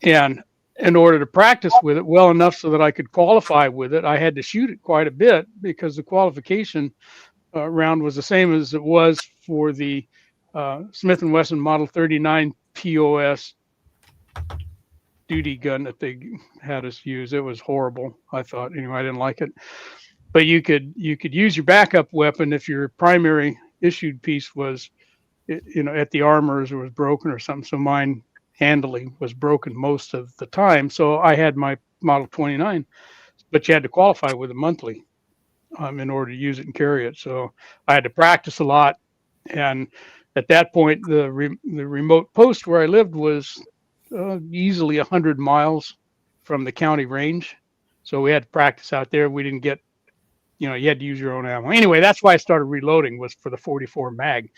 Speaker 6: And in order to practice with it well enough so that I could qualify with it, I had to shoot it quite a bit, because the qualification round was the same as it was for the Smith & Wesson Model 39 POS duty gun that they had us use. It was horrible, I thought. Anyway, I didn't like it. But you could use your backup weapon if your primary issued piece was, at the armors, or was broken or something. So mine handily was broken most of the time. So I had my Model 29, but you had to qualify with it monthly in order to use it and carry it. So I had to practice a lot. And at that point, the remote post where I lived was easily 100 miles from the county range. So we had to practice out there. We didn't get, you had to use your own ammo. Anyway, that's why I started reloading, was for the 44 mag.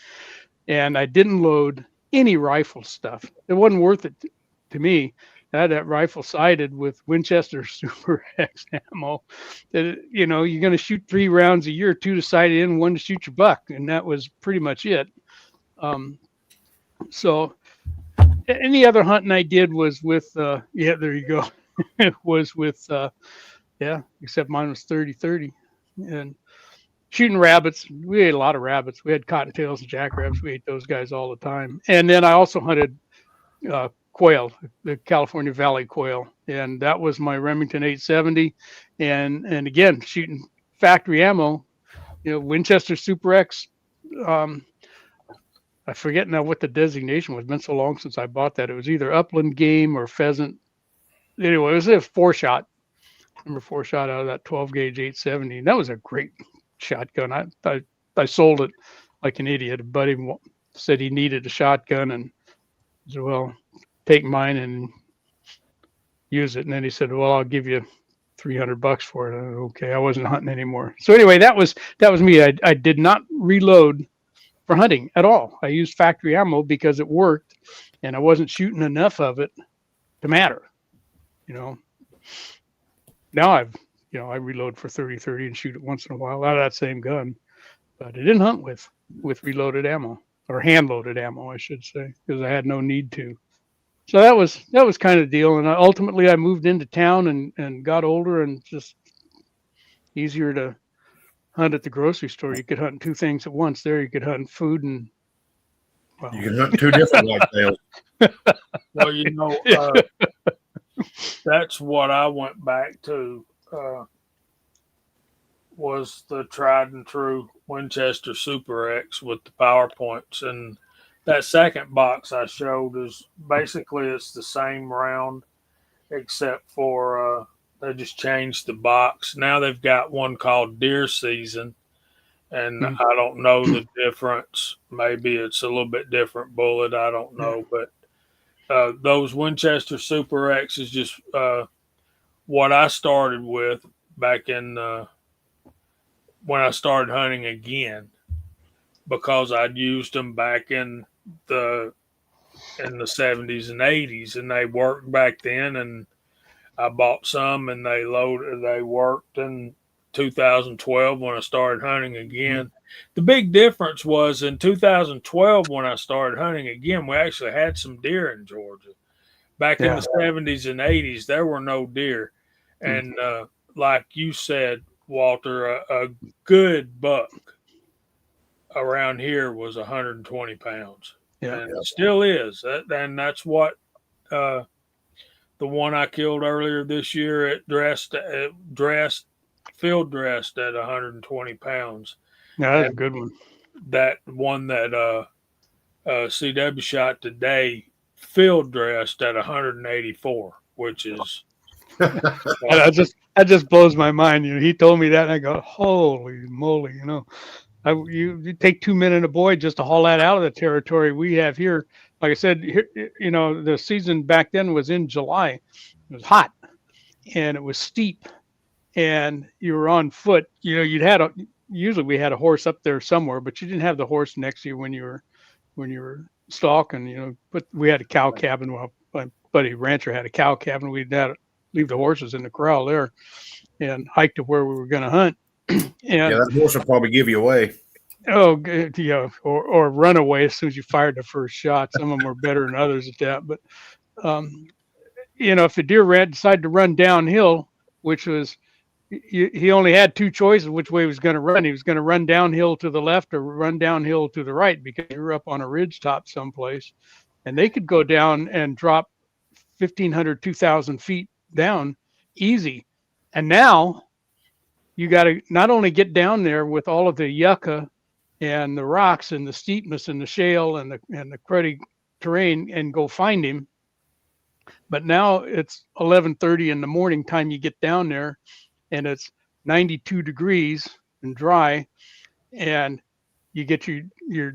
Speaker 6: And I didn't load any rifle stuff. It wasn't worth it to me. I had that rifle sighted with Winchester Super X ammo. That, you're going to shoot 3 rounds a year, 2 to sight it in, 1 to shoot your buck. And that was pretty much it. So any other hunting I did was with, there you go. It was with, except mine was 30-30. And shooting rabbits. We ate a lot of rabbits. We had cottontails and jackrabbits. We ate those guys all the time. And then I also hunted quail, the California Valley quail. And that was my Remington 870. And again, shooting factory ammo, Winchester Super X. I forget now what the designation was. It's been so long since I bought that. It was either upland game or pheasant. Anyway, it was a 4-shot. Number 4-shot out of that 12 gauge 870. And that was a great shotgun. I sold it like an idiot. A buddy said he needed a shotgun, and I said, well, take mine and use it. And then he said, well, I'll give you $300 for it. Okay, I wasn't hunting anymore. So anyway, that was me. I did not reload for hunting at all. I used factory ammo because it worked, and I wasn't shooting enough of it to matter. Now I reload for 30-30 and shoot it once in a while out of that same gun, but I didn't hunt with reloaded ammo, or hand-loaded ammo, I should say, because I had no need to. So that was kind of the deal. And ultimately I moved into town and got older, and just easier to hunt at the grocery store. You could hunt 2 things at once there. You could hunt food and, well,
Speaker 4: You can hunt 2 different whitetails.
Speaker 1: Well, that's what I went back to, was the tried and true Winchester Super X with the power points. And that second box I showed is basically, it's the same round, except for they just changed the box. Now they've got one called Deer Season, and I don't know the difference. Maybe it's a little bit different bullet. I don't know, but those Winchester Super X is just what I started with back in when I started hunting again, because I'd used them back in the 70s and 80s, and they worked back then. And I bought some, and they worked, and 2012 when I started hunting again. The big difference was in 2012 when I started hunting again, we actually had some deer in Georgia. Back in the 70s and 80s, there were no deer. And like you said, Walter, a good buck around here was 120 pounds.
Speaker 6: Yeah.
Speaker 1: And it still is. And that's what the one I killed earlier this year, it field dressed at 120 pounds.
Speaker 6: Yeah, that's a good one.
Speaker 1: That one that CW shot today, field dressed at 184, which is
Speaker 6: that just blows my mind. You know, he told me that, and I go, "Holy moly!" You know, you take 2 men and a boy just to haul that out of the territory we have here. Like I said, here, you know, the season back then was in July. It was hot, and it was steep, and you were on foot. You know, usually we had a horse up there somewhere, but you didn't have the horse next to you when you were stalking. You know, but we had a cow cabin. Well, my buddy rancher had a cow cabin. We'd had to leave the horses in the corral there, and hike to where we were going to hunt. And
Speaker 4: that horse will probably give you away.
Speaker 6: Oh, yeah, or run away as soon as you fired the first shot. Some of them were better than others at that. But you know, if the deer decided to run downhill, which was he only had two choices which way he was going to run. He was going to run downhill to the left or run downhill to the right, because you were up on a ridge top someplace, and they could go down and drop 1,500, 2,000 feet down easy. And now you got to not only get down there with all of the yucca and the rocks and the steepness and the shale and the cruddy terrain and go find him, but now it's 11:30 in the morning time you get down there, and it's 92 degrees and dry, and you get your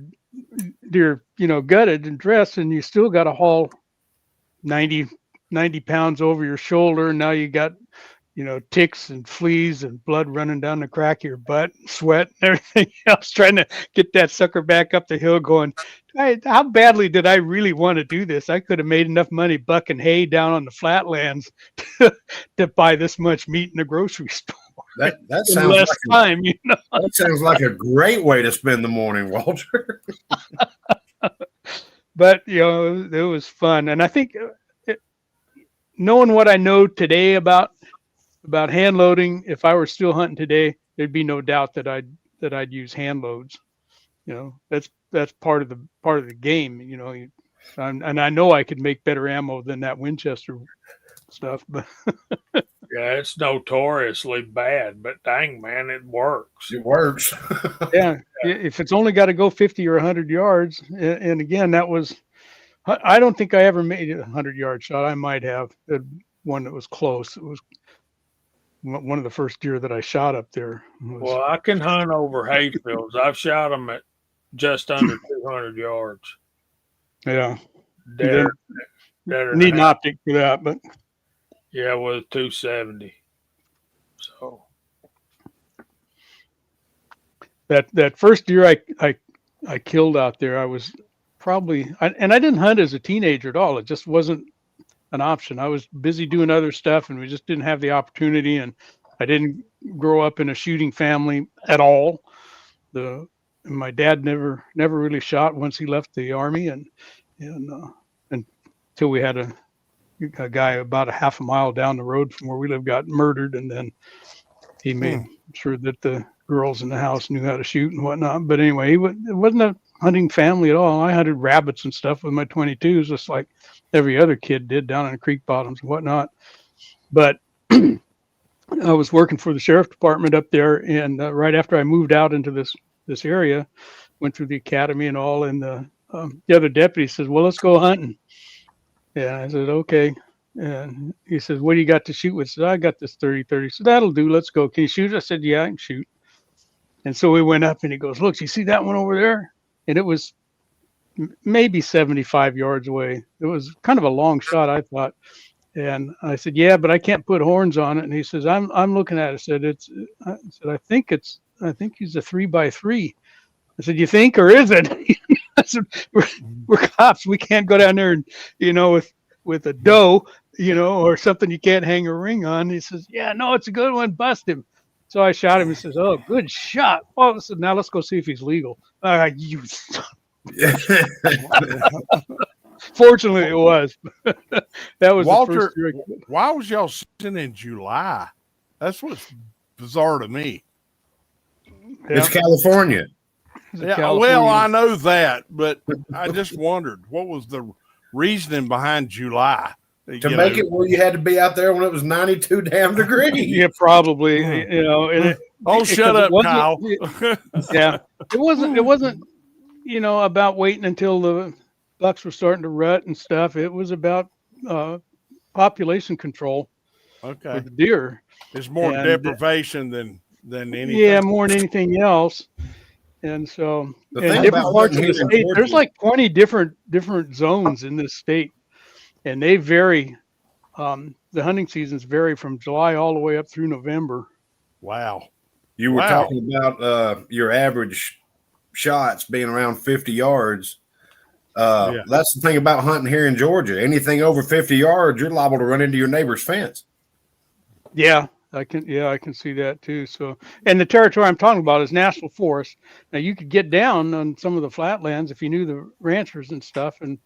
Speaker 6: deer, you know, gutted and dressed, and you still got to haul 90 pounds over your shoulder. And now you got, you know, ticks and fleas and blood running down the crack of your butt, sweat and everything else, trying to get that sucker back up the hill going, how badly did I really want to do this? I could have made enough money bucking hay down on the flatlands to buy this much meat in the grocery store.
Speaker 4: That sounds
Speaker 6: in less time, you know.
Speaker 4: That sounds like a great way to spend the morning, Walter.
Speaker 6: But, you know, it was fun. And I think knowing what I know today about hand loading, if I were still hunting today, there'd be no doubt that I'd use hand loads. You know, that's part of the game. You know, and I know I could make better ammo than that Winchester stuff. But
Speaker 1: yeah, it's notoriously bad. But dang, man, it works.
Speaker 4: It works.
Speaker 6: Yeah, if it's only got to go 50 or 100 yards, and again, that was. I don't think I ever made a 100-yard shot. I might have one that was close. It was one of the first deer that I shot up there.
Speaker 1: Well, I can hunt over hayfields. I've shot them at just under 200 yards.
Speaker 6: Yeah.
Speaker 1: Need
Speaker 6: an optic for that, but
Speaker 1: yeah, with 270. So
Speaker 6: that first deer I killed out there, I was probably, and I didn't hunt as a teenager at all. It just wasn't an option. I was busy doing other stuff, and we just didn't have the opportunity. And I didn't grow up in a shooting family at all. My dad never really shot once he left the Army, and until we had a guy about a half a mile down the road from where we live got murdered, and then he made sure that the girls in the house knew how to shoot and whatnot. But anyway, it wasn't a hunting family at all. I hunted rabbits and stuff with my 22s, just like every other kid did down in the creek bottoms and whatnot. But I was working for the sheriff department up there, and right after I moved out into this area, went through the academy and all, and the other deputy says, "Well, let's go hunting." Yeah, I said, "Okay." And he says, "What do you got to shoot with?" I said, "I got this 30-30." So that'll do. Let's go. Can you shoot? I said, "Yeah, I can shoot." And so we went up, and he goes, "Look, you see that one over there?" And it was maybe 75 yards away. It was kind of a long shot, I thought. And I said, "Yeah, but I can't put horns on it." And he says, I'm looking at it. I think he's a 3x3. I said, "You think, or is it?" I said, we're cops. We can't go down there and, you know, with a doe, you know, or something you can't hang a ring on. He says, "Yeah, no, it's a good one. Bust him." So I shot him and says, "Oh, good shot." Oh, so now let's go see if he's legal. You. Fortunately, it was. That was the
Speaker 3: Walter,
Speaker 6: first year.
Speaker 3: why was y'all sitting in July? That's what's bizarre to me.
Speaker 4: It's California.
Speaker 3: Yeah, well, I know that, but I just wondered what was the reasoning behind July
Speaker 4: To make it where you had to be out there when it was 92 damn degrees.
Speaker 6: Yeah, probably. You know, and
Speaker 3: shut up, Kyle.
Speaker 6: Yeah, it wasn't. You know, about waiting until the bucks were starting to rut and stuff. It was about population control
Speaker 3: Okay,
Speaker 6: for the deer.
Speaker 3: it's more deprivation than anything.
Speaker 6: Yeah, more than anything else. And so,
Speaker 4: The
Speaker 6: in
Speaker 4: thing
Speaker 6: different
Speaker 4: about
Speaker 6: parts of
Speaker 4: hunting
Speaker 6: the
Speaker 4: here in
Speaker 6: state,
Speaker 4: Georgia-
Speaker 6: there's like 20 different zones in this state, and they vary. The hunting seasons vary from July all the way up through November.
Speaker 3: Wow.
Speaker 4: You were
Speaker 3: Wow.
Speaker 4: talking about your average shots being around 50 yards.
Speaker 3: Yeah.
Speaker 4: That's the thing about hunting here in Georgia. Anything over 50 yards, you're liable to run into your neighbor's fence.
Speaker 6: Yeah, I can see that too. So, and the territory I'm talking about is national forest. Now you could get down on some of the flatlands if you knew the ranchers and stuff, and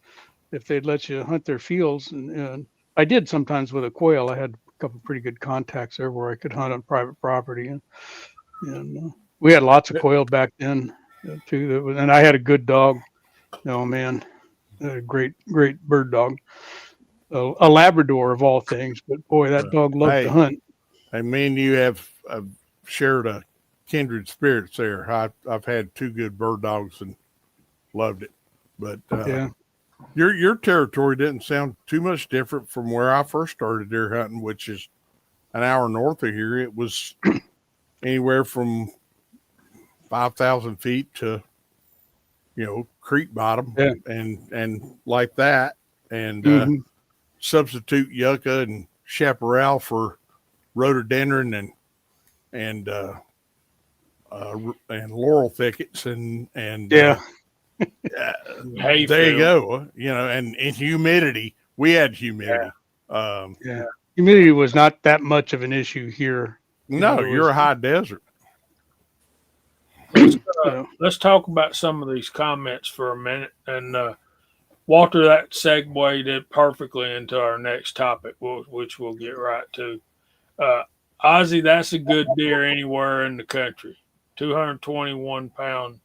Speaker 6: if they'd let you hunt their fields. And I did sometimes with a quail. I had a couple pretty good contacts there where I could hunt on private property, and we had lots of quail back then too. And I had a good dog. Oh man, a great bird dog. A Labrador of all things, but boy, that dog loved to hunt.
Speaker 3: Hey, me and you have shared a kindred spirits there. I've had two good bird dogs and loved it, but your territory didn't sound too much different from where I first started deer hunting, which is an hour north of here. It was anywhere from 5,000 feet to creek bottom and like that, and substitute yucca and chaparral for rhododendron and laurel thickets and there you go. And humidity. We had humidity.
Speaker 6: Humidity was not that much of an issue here.
Speaker 3: No, you're a high desert.
Speaker 1: Let's talk about some of these comments for a minute. And Walter, that segued it perfectly into our next topic, which we'll get right to. Ozzy, that's a good deer anywhere in the country. 221-pound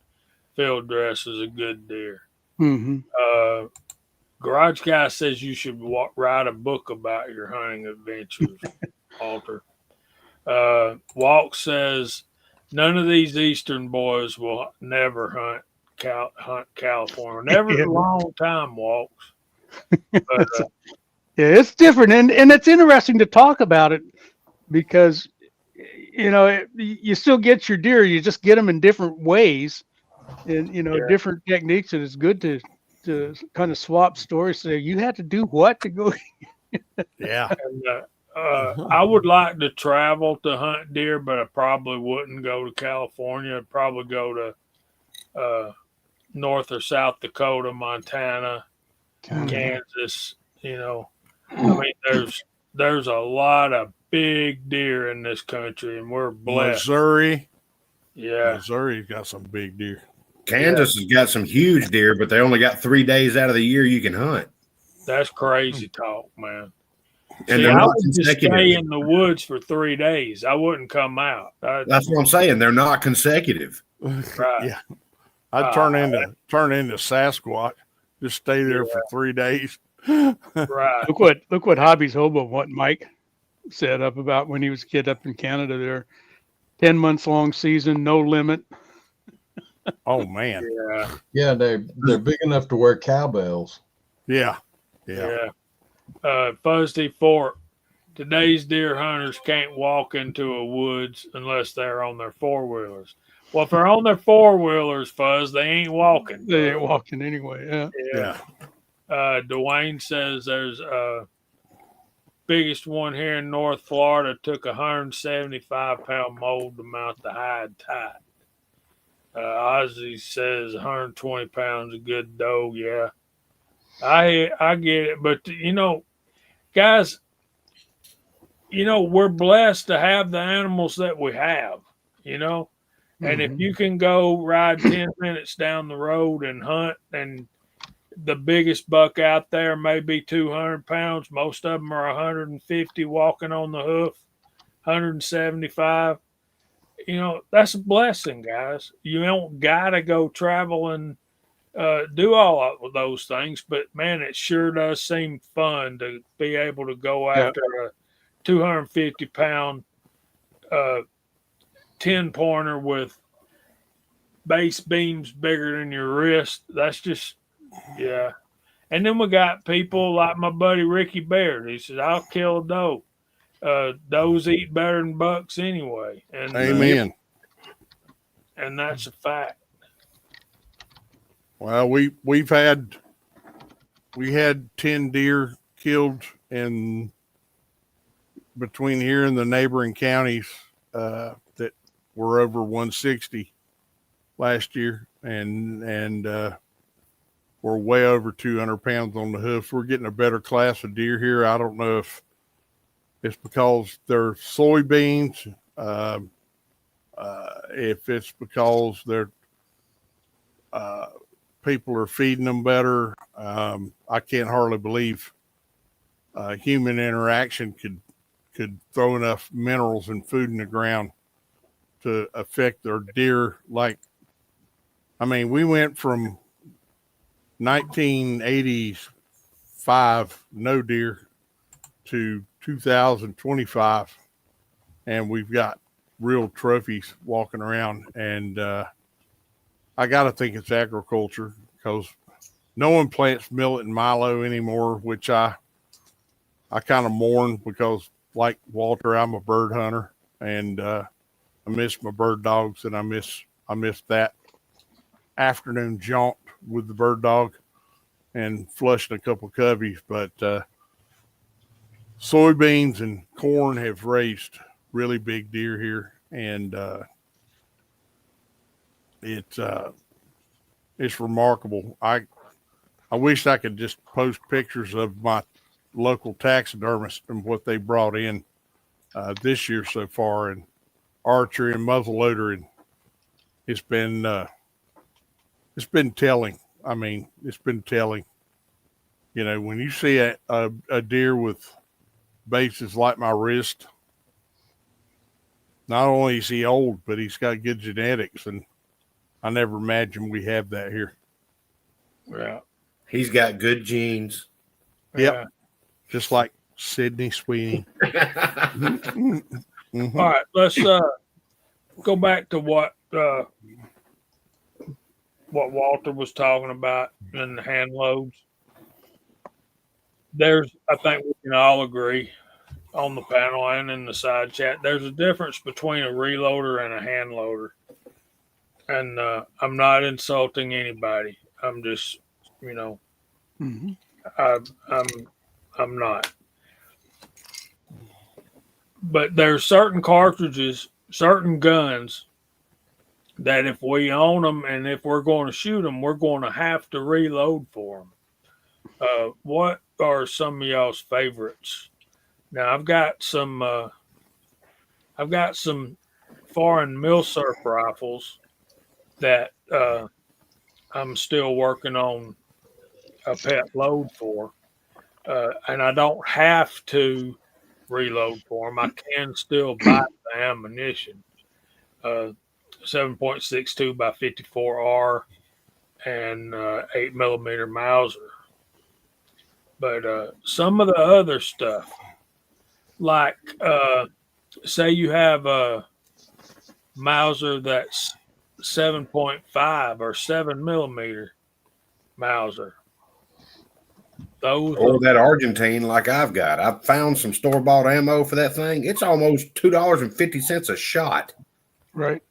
Speaker 1: field dress is a good deer.
Speaker 6: Mm-hmm.
Speaker 1: Garage Guy says you should write a book about your hunting adventures, Walter. Walk says none of these Eastern boys will never hunt California. Never a long time, Walks. But,
Speaker 6: it's different, and it's interesting to talk about it because you still get your deer. You just get them in different ways, and different techniques. And it's good to kind of swap stories. So you had to do what to go?
Speaker 3: Yeah.
Speaker 1: And, I would like to travel to hunt deer, but I probably wouldn't go to California. I'd probably go to North or South Dakota, Montana, Kansas. I mean, there's a lot of big deer in this country, and we're blessed.
Speaker 3: Missouri's got some big deer.
Speaker 4: Kansas has got some huge deer, but they only got 3 days out of the year you can hunt.
Speaker 1: That's crazy talk, man.
Speaker 4: And
Speaker 1: I would just stay in the woods for 3 days. I wouldn't come out.
Speaker 4: That's what I'm saying. They're not consecutive.
Speaker 1: Right.
Speaker 3: Yeah. I'd turn into Sasquatch. Just stay there for 3 days.
Speaker 1: Right.
Speaker 6: Look what Hobby's Hobo, what Mike said up about when he was a kid up in Canada there. 10 months long season, no limit.
Speaker 3: Oh man.
Speaker 7: Yeah, they're big enough to wear cowbells.
Speaker 3: Yeah.
Speaker 1: Fuzzy Fort. Today's deer hunters can't walk into a woods unless they're on their four-wheelers. Well, if they're on their four-wheelers, Fuzz, they ain't walking.
Speaker 6: They ain't walking anyway.
Speaker 1: Yeah. Dwayne says there's biggest one here in North Florida took 175-pound mold to mount the hide tight. Ozzy says 120 pounds a good doe. Yeah, I get it, but guys, we're blessed to have the animals that we have, and if you can go ride 10 minutes down the road and hunt, and the biggest buck out there may be 200 pounds, most of them are 150 walking on the hoof, 175. That's a blessing, guys. You don't gotta go travel and do all of those things, but man, it sure does seem fun to be able to go after a 250-pound 10-pointer with base beams bigger than your wrist. That's just, yeah. And then we got people like my buddy Ricky Baird. He says, "I'll kill a doe. Does eat better than bucks anyway." And
Speaker 3: Amen.
Speaker 1: And that's a fact.
Speaker 3: Well, we had 10 deer killed in between here and the neighboring counties that were over 160 last year, and we're way over 200 pounds on the hoof. We're getting a better class of deer here. I don't know if it's because they're soybeans, if it's because they're people are feeding them better. I can't hardly believe human interaction could throw enough minerals and food in the ground to affect their deer. We went from 1985 no deer to 2025, and we've got real trophies walking around. And I got to think it's agriculture, because no one plants millet and milo anymore, which I kind of mourn, because like Walter, I'm a bird hunter, and I miss my bird dogs, and I miss that afternoon jaunt with the bird dog and flushing a couple coveys. But soybeans and corn have raised really big deer here, and it's remarkable. I wish I could just post pictures of my local taxidermist and what they brought in this year so far, and archery and muzzleloader, and it's been telling. I mean, it's been telling. When you see a deer with bases like my wrist, not only is he old, but he's got good genetics, and I never imagined we have that here.
Speaker 1: Yeah.
Speaker 4: He's got good genes.
Speaker 3: Yep.
Speaker 1: Yeah.
Speaker 3: Just like Sydney Sweeney.
Speaker 1: All right, let's go back to what Walter was talking about in the hand loads. I think we can all agree on the panel and in the side chat, there's a difference between a reloader and a hand loader. And I'm not insulting anybody. I'm just, I'm not. But there's certain cartridges, certain guns that if we own them and if we're going to shoot them, we're going to have to reload for them. What are some of y'all's favorites? Now I've got some foreign Milsurf rifles that I'm still working on a pet load for, and I don't have to reload for them. I can still buy the ammunition. 7.62 by 54R and 8mm Mauser. But some of the other stuff, like say you have a Mauser that's 7.5 or 7mm Mauser.
Speaker 4: Or that Argentine, like I've got. I've found some store-bought ammo for that thing. It's almost $2.50 a shot.
Speaker 6: Right.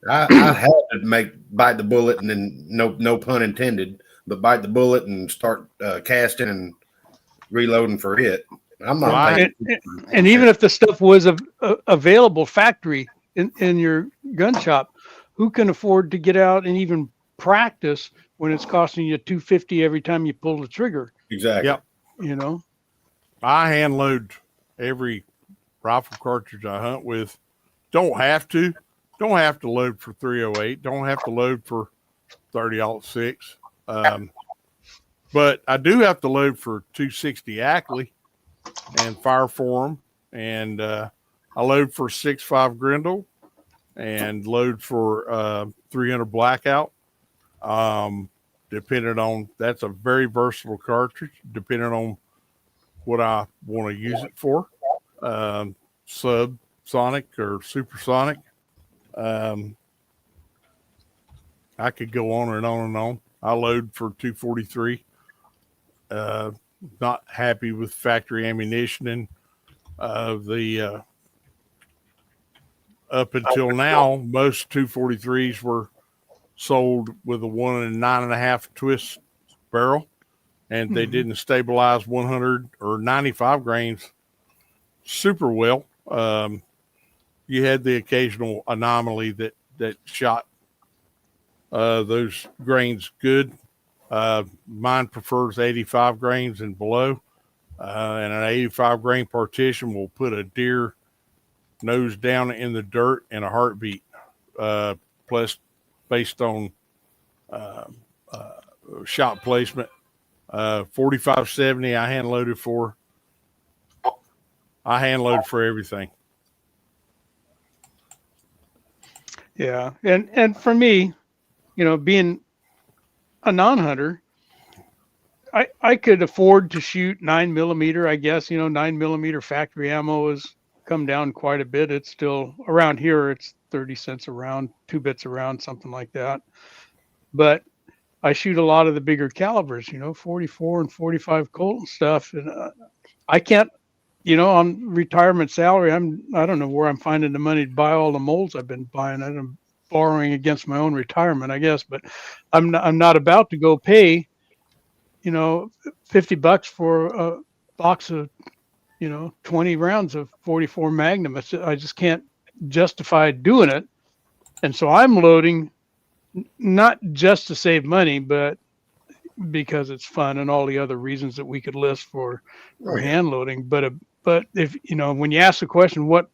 Speaker 4: I had to bite the bullet, and then no pun intended, but bite the bullet and start casting and reloading for it. I'm not.
Speaker 6: And even if the stuff was available factory in your gun shop, who can afford to get out and even practice when it's costing you $250 every time you pull the trigger?
Speaker 4: Exactly.
Speaker 3: Yep. I hand load every rifle cartridge I hunt with. Don't have to load for 308. Don't have to load for 30-06. But I do have to load for 260 Ackley and fire for them. And I load for 6.5 Grendel and load for 300 Blackout. Depending on, that's a very versatile cartridge, depending on what I want to use it for. Subsonic or supersonic. I could go on and on and on. I load for 243. Not happy with factory ammunition and the up until now, most 243s were sold with a 1 9.5 twist barrel, and they didn't stabilize 100 or 95 grains super well. You had the occasional anomaly that shot those grains good. Mine prefers 85 grains and below, and an 85 grain partition will put a deer nose down in the dirt in a heartbeat. Plus, based on shot placement, 4570 I hand loaded for. I hand loaded for everything.
Speaker 6: Yeah, and for me, being a non-hunter, I could afford to shoot 9mm. I guess 9mm factory ammo has come down quite a bit. It's still around here. It's 30 cents a round, 2 bits a round, something like that. But I shoot a lot of the bigger calibers, 44 and 45 Colt and stuff, and I can't. On retirement salary, I don't know where I'm finding the money to buy all the molds I've been buying. I'm borrowing against my own retirement, I guess, but I'm not about to go pay, $50 for a box of, 20 rounds of 44 Magnum. I just can't justify doing it. And so I'm loading not just to save money, but because it's fun and all the other reasons that we could list for hand loading. But if when you ask the question, what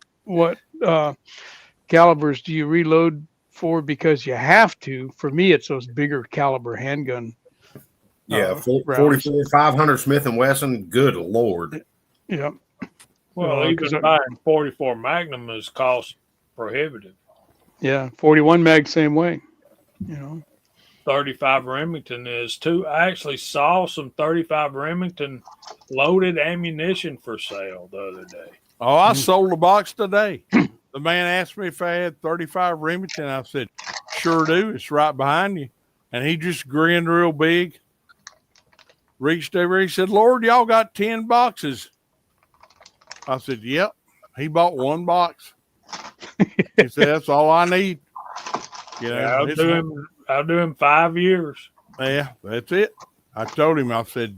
Speaker 6: calibers do you reload for because you have to? For me, it's those bigger caliber handgun.
Speaker 4: Yeah, 44, 500 Smith & Wesson. Good Lord.
Speaker 6: Yeah.
Speaker 1: Well, even buying 44 Magnum is cost prohibitive.
Speaker 6: Yeah, 41 mag, same way.
Speaker 1: 35 Remington is too. I actually saw some 35 Remington loaded ammunition for sale the other day.
Speaker 3: Oh, I sold a box today. The man asked me if I had 35 Remington. I said, sure do. It's right behind you. And he just grinned real big. Reached over. He said, Lord, y'all got 10 boxes. I said, yep. He bought 1 box. He said, that's all I need.
Speaker 1: I'll do him 5 years.
Speaker 3: Yeah, that's it. I told him, I said,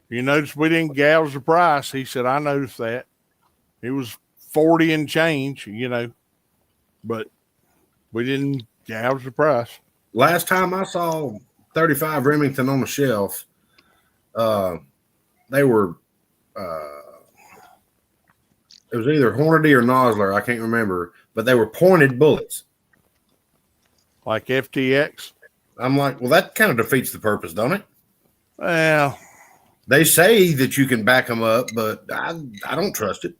Speaker 3: you notice we didn't gouge the price. He said, I noticed that. It was 40 and change, but we didn't gouge the price.
Speaker 4: Last time I saw 35 Remington on the shelf, they were, it was either Hornady or Nosler, I can't remember, but they were pointed bullets.
Speaker 3: Like FTX?
Speaker 4: I'm like, well, that kind of defeats the purpose, don't it?
Speaker 3: Well,
Speaker 4: they say that you can back them up, but I don't trust it.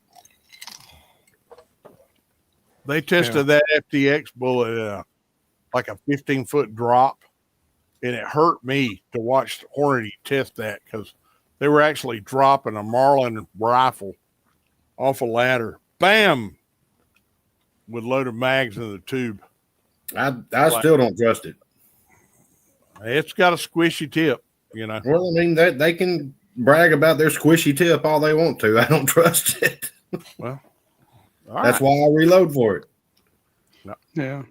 Speaker 3: They tested that FTX bullet like a 15-foot drop, and it hurt me to watch Hornady test that because they were actually dropping a Marlin rifle off a ladder, bam, with loaded mags in the tube.
Speaker 4: I still don't trust it.
Speaker 3: It's got a squishy tip, Well,
Speaker 4: I mean, they can brag about their squishy tip all they want to. I don't trust it.
Speaker 3: Well,
Speaker 4: that's why I reload for it.
Speaker 6: No. Yeah.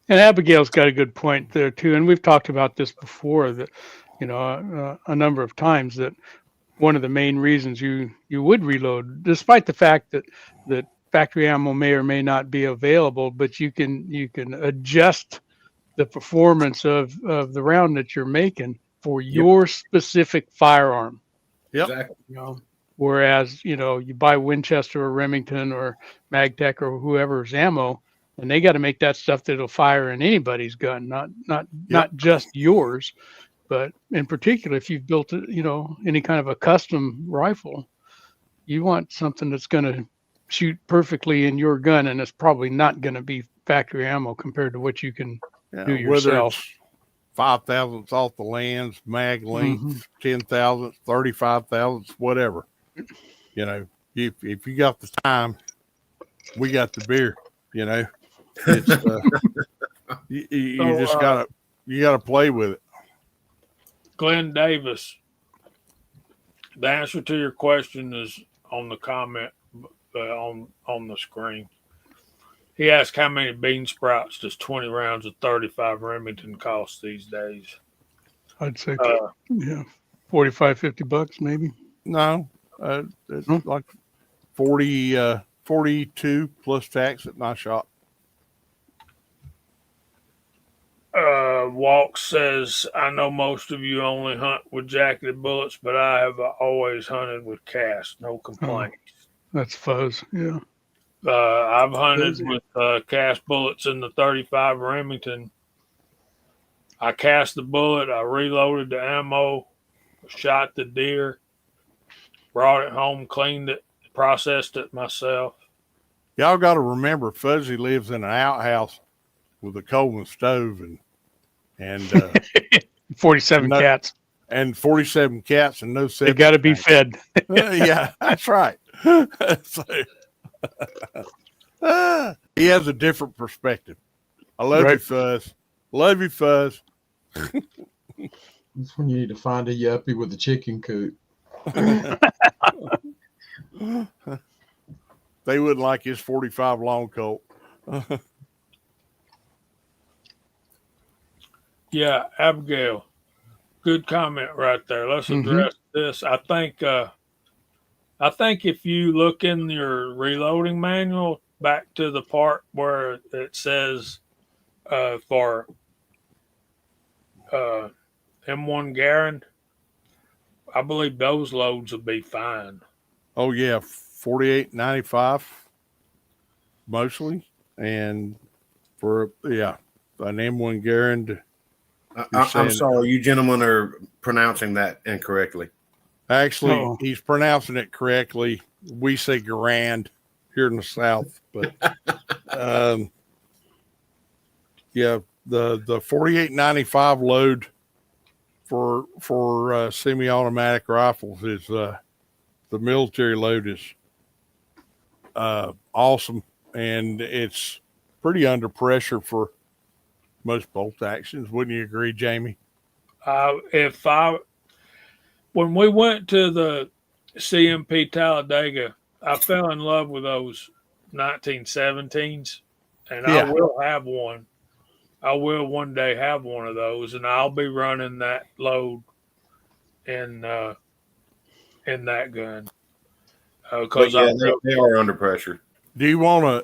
Speaker 6: And Abigail's got a good point there too. And we've talked about this before that, a number of times, that one of the main reasons you would reload, despite the fact that factory ammo may or may not be available, but you can adjust the performance of the round that you're making for your specific firearm.
Speaker 3: Yep.
Speaker 4: Exactly.
Speaker 6: Whereas, you buy Winchester or Remington or Magtech or whoever's ammo, and they got to make that stuff that'll fire in anybody's gun, not just yours. But in particular, if you've built, any kind of a custom rifle, you want something that's going to shoot perfectly in your gun, and it's probably not going to be factory ammo compared to what you can do
Speaker 3: Whether
Speaker 6: yourself.
Speaker 3: it's 5 thousandths off the lands, mag length, 10 thousandths, 35 thousandths, whatever. If you got the time, we got the beer. It's you just gotta play with it.
Speaker 1: Glenn Davis, the answer to your question is on the comment on the screen. He asked how many bean sprouts does 20 rounds of 35 Remington cost these days?
Speaker 6: I'd say, 45, $50 maybe.
Speaker 3: No, it's like 42 plus tax at my shop.
Speaker 1: Walk says, I know most of you only hunt with jacketed bullets, but I have always hunted with cast. No complaints.
Speaker 6: That's fuzz. Yeah.
Speaker 1: I've hunted with cast bullets in the 35 Remington. I cast the bullet, I reloaded the ammo, shot the deer, brought it home, cleaned it, processed it myself.
Speaker 3: Y'all got to remember, Fuzzy lives in an outhouse with a Coleman stove and
Speaker 6: 47 cats.
Speaker 3: And 47 cats and no septic.
Speaker 6: They got to be fed.
Speaker 3: Yeah, that's right. So, he has a different perspective. I love you, Fuzz. Love you, Fuzz.
Speaker 7: That's when you need to find a yuppie with a chicken coop.
Speaker 3: They wouldn't like his 45 long colt.
Speaker 1: Yeah, Abigail. Good comment right there. Let's address this. I think if you look in your reloading manual back to the part where it says for M1 Garand, I believe those loads will be fine.
Speaker 3: Oh yeah, 48.95 mostly, and for an M1 Garand.
Speaker 4: I'm sorry, you gentlemen are pronouncing that incorrectly.
Speaker 3: Actually, he's pronouncing it correctly. We say Garand here in the South, but the 48.95 load for semi-automatic rifles is the military load is awesome, and it's pretty under pressure for most bolt actions. Wouldn't you agree, Jamie?
Speaker 1: When we went to the CMP Talladega, I fell in love with those 1917s, and I will have one. I will one day have one of those, and I'll be running that load in that gun because
Speaker 4: they are under pressure.
Speaker 3: Do you want a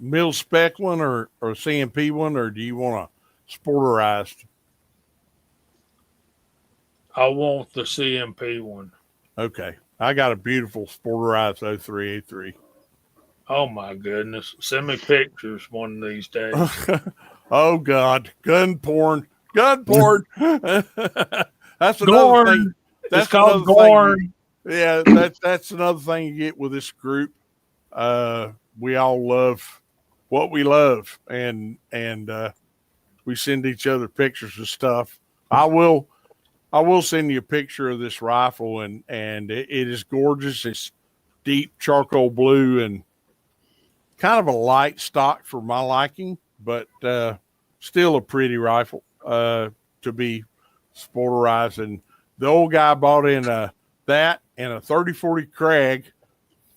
Speaker 3: mil spec one or a CMP one, or do you want a sporterized?
Speaker 1: I want the CMP one.
Speaker 3: Okay, I got a beautiful sporterized 03A3.
Speaker 1: Oh my goodness! Send me pictures one of these days.
Speaker 3: Oh God, gun porn. That's another
Speaker 1: Gorn.
Speaker 3: thing. That's
Speaker 1: it's called
Speaker 3: Gorn. That's another thing you get with this group. We all love what we love, and we send each other pictures of stuff. I will send you a picture of this rifle, and it is gorgeous. It's deep charcoal blue and kind of a light stock for my liking, but still a pretty rifle to be sporterized. And the old guy bought in that and a 30-40 Krag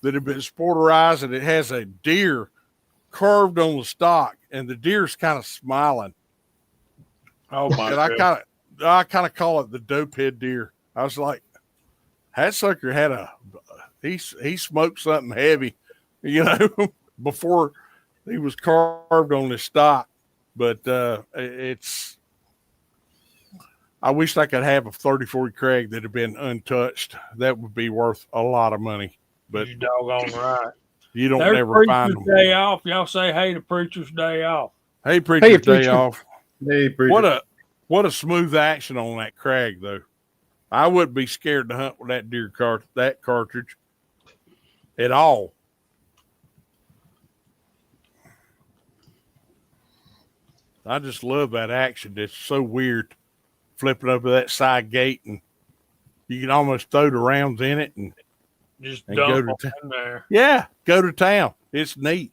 Speaker 3: that had been sporterized, and it has a deer carved on the stock, and the deer's kind of smiling.
Speaker 1: Oh my!
Speaker 3: And I kind of call it the dope head deer. I was like, that sucker had he smoked something heavy, before he was carved on his stock. But I wish I could have a 30-40 Craig that had been untouched. That would be worth a lot of money. But
Speaker 1: You doggone right.
Speaker 3: you don't
Speaker 1: There's
Speaker 3: never find
Speaker 1: Preacher's
Speaker 3: them.
Speaker 1: Day Off. Y'all say hey to Preacher's Day Off.
Speaker 3: Hey, Preacher's Day
Speaker 6: Preacher.
Speaker 3: Off.
Speaker 4: Hey, preacher.
Speaker 3: What a smooth action on that Craig though. I wouldn't be scared to hunt with that cartridge at all. I just love that action. It's so weird, flipping over that side gate, and you can almost throw the rounds in it and
Speaker 1: Just
Speaker 3: And
Speaker 1: dump
Speaker 3: go
Speaker 1: them
Speaker 3: to
Speaker 1: in there.
Speaker 3: yeah, go to town. It's neat.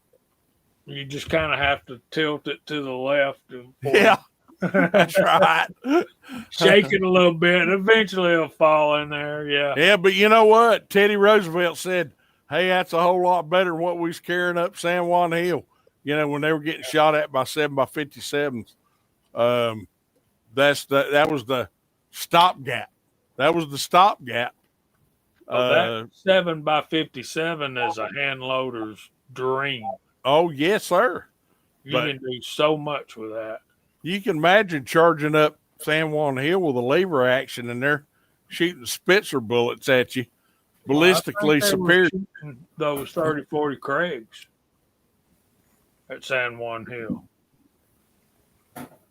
Speaker 1: You just kind of have to tilt it to the left.
Speaker 3: Yeah, that's right.
Speaker 1: Shake it a little bit. Eventually it'll fall in there. Yeah.
Speaker 3: Yeah, but you know what? Teddy Roosevelt said, hey, that's a whole lot better than what we was carrying up San Juan Hill. You know, when they were getting shot at by 7x57s. That was the stopgap. That was the stopgap.
Speaker 1: That 7x57 is a hand loader's dream.
Speaker 3: Oh, yes, sir.
Speaker 1: You
Speaker 3: But-
Speaker 1: can do so much with that.
Speaker 3: You can imagine charging up San Juan Hill with a lever action and they're shooting Spitzer bullets at you. Ballistically
Speaker 1: Well, I think they were
Speaker 3: superior.
Speaker 1: shooting those 30-40 Craigs at San Juan Hill.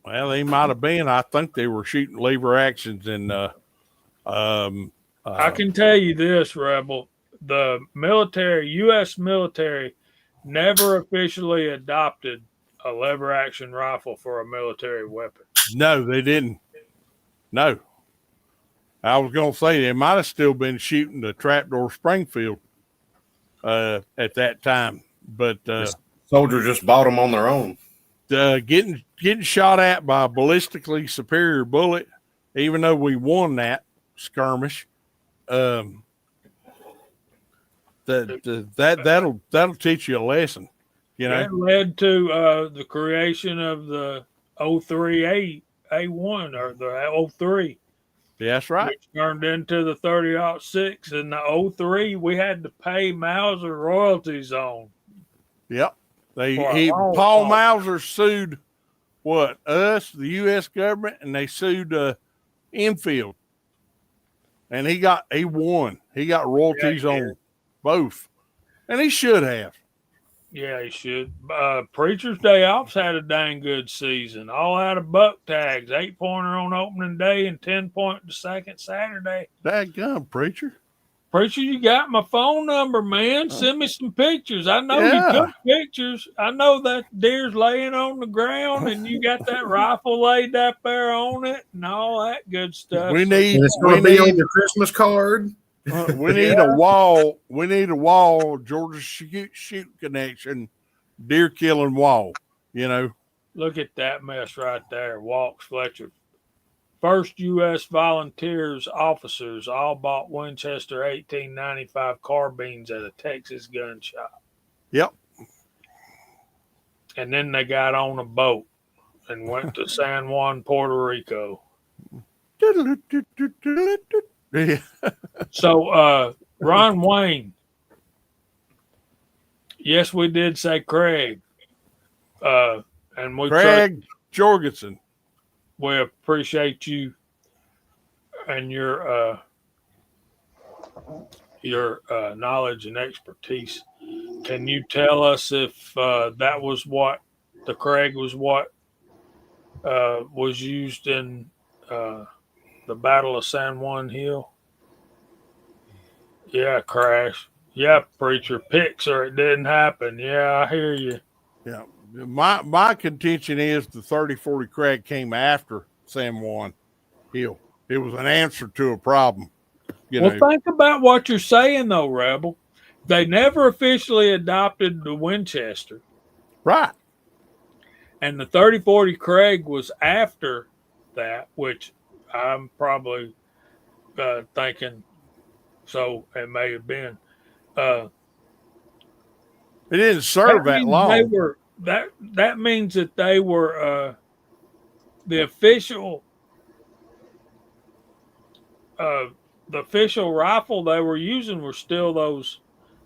Speaker 3: Well, they might have been. I think they were shooting lever actions and
Speaker 1: I can tell you this, Rebel. The military, U.S. military, never officially adopted a lever action rifle for a military weapon.
Speaker 3: no, they didn't. No. I was going to say they might have still been shooting the trapdoor Springfield at that time, but
Speaker 4: Soldiers just bought them on their own.
Speaker 3: getting shot at by a ballistically superior bullet, even though we won that skirmish, that'll teach you a lesson. You know,
Speaker 1: That led to the creation of the 03 A1 or the 03.
Speaker 3: yeah, that's right.
Speaker 1: Which turned into the 30-06. And the 03, we had to pay Mauser royalties on.
Speaker 3: Yep.
Speaker 1: For a long
Speaker 3: Paul
Speaker 1: time.
Speaker 3: Mauser sued us, the U.S. government, and they sued Enfield, and he won. He got royalties
Speaker 1: Yeah,
Speaker 3: on both, and he should have.
Speaker 1: Yeah, he should. Preacher's Day Off's had a dang good season. All out of buck tags, 8-pointer on opening day and 10-point the second Saturday.
Speaker 3: Dadgum, preacher.
Speaker 1: Preacher, you got my phone number, man. Send me some pictures. I know
Speaker 3: Yeah.
Speaker 1: you took pictures. I know that deer's laying on the ground and you got that rifle laid up there on it and all that good stuff.
Speaker 3: We need
Speaker 4: And it's going to be on your Christmas card.
Speaker 3: we need a wall. We need a wall. Georgia shoot connection, deer killing wall. You know,
Speaker 1: Look at that mess right there. Walks Fletcher. First U.S. volunteers officers all bought Winchester 1895 carbines at a Texas gun shop.
Speaker 3: Yep.
Speaker 1: And then they got on a boat and went to San Juan, Puerto Rico.
Speaker 3: Yeah.
Speaker 1: So, Ron Wayne. Yes, we did say Craig. And
Speaker 3: Craig Jorgensen.
Speaker 1: we appreciate you and your knowledge and expertise. Can you tell us if that was what the Craig was what was used in the Battle of San Juan Hill? Yeah, Crash. Yeah, preacher. Picks or it didn't happen. Yeah, I hear you.
Speaker 3: Yeah. My contention is the 30-40 Craig came after San Juan Hill. It was an answer to a problem. You
Speaker 1: Well,
Speaker 3: know,
Speaker 1: think about what you're saying, though, Rebel. They never officially adopted the Winchester,
Speaker 3: right.
Speaker 1: and the 30-40 Craig was after that, which I'm probably thinking so it may have been.
Speaker 3: It didn't serve that
Speaker 1: means
Speaker 3: long.
Speaker 1: They were, that means that they were the official rifle they were using were still those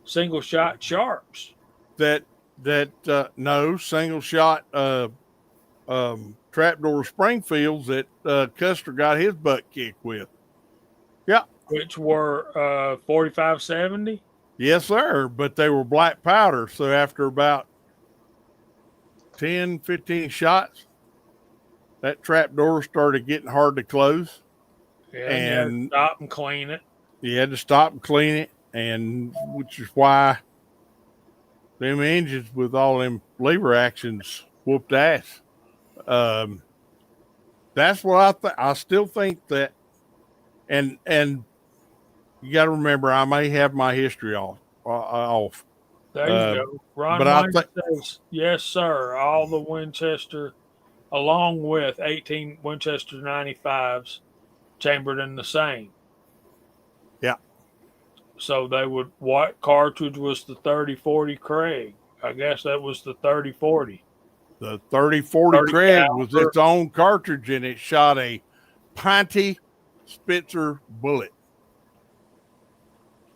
Speaker 1: single shot sharps.
Speaker 3: No single shot trapdoor Springfields that Custer got his butt kicked with. Yeah.
Speaker 1: Which were 4570.
Speaker 3: Yes, sir. But they were black powder. So after about 10, 15 shots, that trapdoor started getting hard to close.
Speaker 1: Yeah, and you had to stop and clean it.
Speaker 3: You had to stop and clean it, and which is why them engines with all them lever actions whooped ass. That's what I still think that, and you got to remember, I may have my history off.
Speaker 1: There you go. Ron
Speaker 3: but
Speaker 1: Wayne says, yes, sir. All the Winchester, along with 18 Winchester 95s, chambered in the same.
Speaker 3: Yeah.
Speaker 1: So they would, what cartridge was the 3040 Craig? I guess that was the 3040.
Speaker 3: The 3040 Craig
Speaker 1: caliber.
Speaker 3: Was its own cartridge, and it shot a Pinty Spitzer bullet.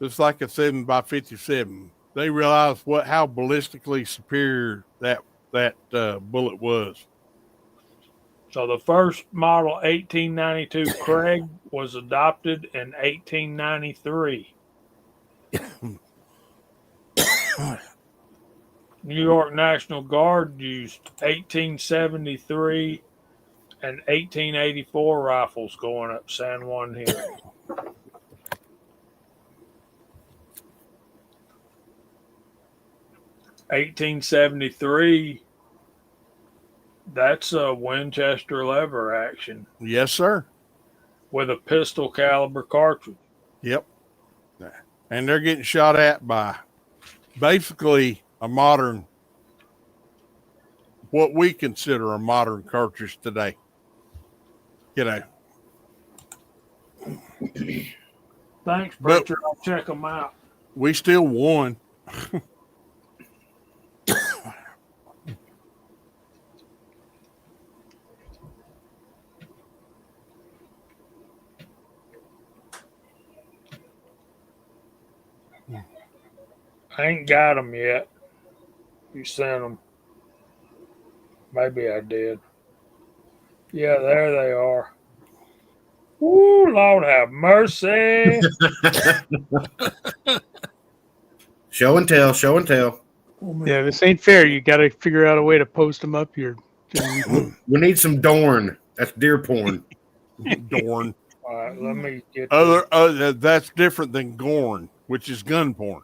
Speaker 3: Just like a 7x57. They realized how ballistically superior that bullet was.
Speaker 1: So the first model 1892 Craig was adopted in 1893. New York National Guard used 1873 and 1884 rifles going up San Juan Hill. $1873, that's a Winchester lever action.
Speaker 3: Yes, sir.
Speaker 1: With a pistol caliber cartridge.
Speaker 3: Yep. And they're getting shot at by basically what we consider a modern cartridge today.
Speaker 1: Thanks, Preacher. I'll check them out.
Speaker 3: We still won.
Speaker 1: I ain't got them yet. You sent them. Maybe I did. Yeah, there they are. Ooh, Lord have mercy.
Speaker 4: Show and tell, show and tell.
Speaker 6: Yeah, this ain't fair. You got to figure out a way to post them up here.
Speaker 4: We need some Dorn. That's deer porn.
Speaker 3: Dorn.
Speaker 1: All right, let me get
Speaker 3: that's different than Gorn, which is gun porn.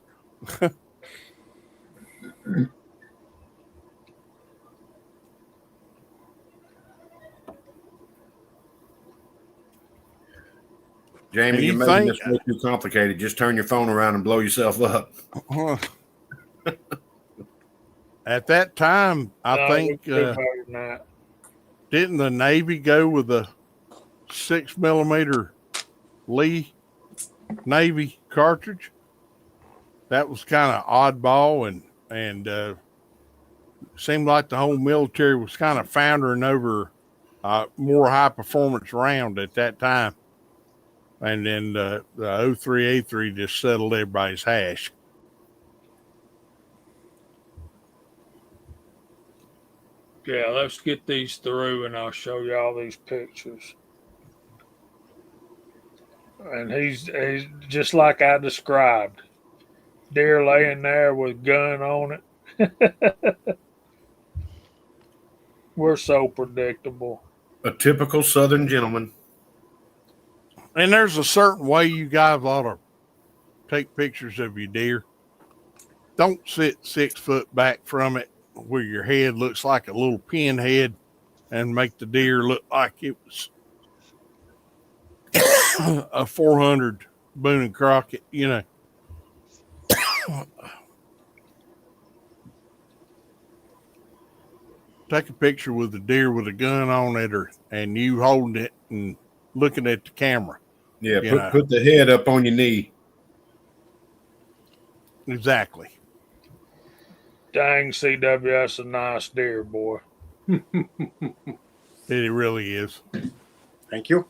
Speaker 4: Jamie, you're making this way too complicated. Just turn your phone around and blow yourself up.
Speaker 3: At that time, I think didn't the Navy go with a 6mm Lee Navy cartridge? That was kind of oddball, and seemed like the whole military was kind of foundering over more high performance round at that time. And then the 03A3 just settled everybody's hash.
Speaker 1: Yeah, let's get these through and I'll show you all these pictures. And he's just like I described. Deer laying there with gun on it. We're so predictable.
Speaker 4: A typical Southern gentleman.
Speaker 3: And there's a certain way you guys ought to take pictures of your deer. Don't sit 6 foot back from it where your head looks like a little pinhead and make the deer look like it was a 400 Boone and Crockett, Take a picture with the deer with a gun on it and you holding it and looking at the camera.
Speaker 4: Yeah, put the head up on your knee.
Speaker 3: Exactly.
Speaker 1: Dang, CWS a nice deer, boy.
Speaker 3: It really is.
Speaker 2: Thank you.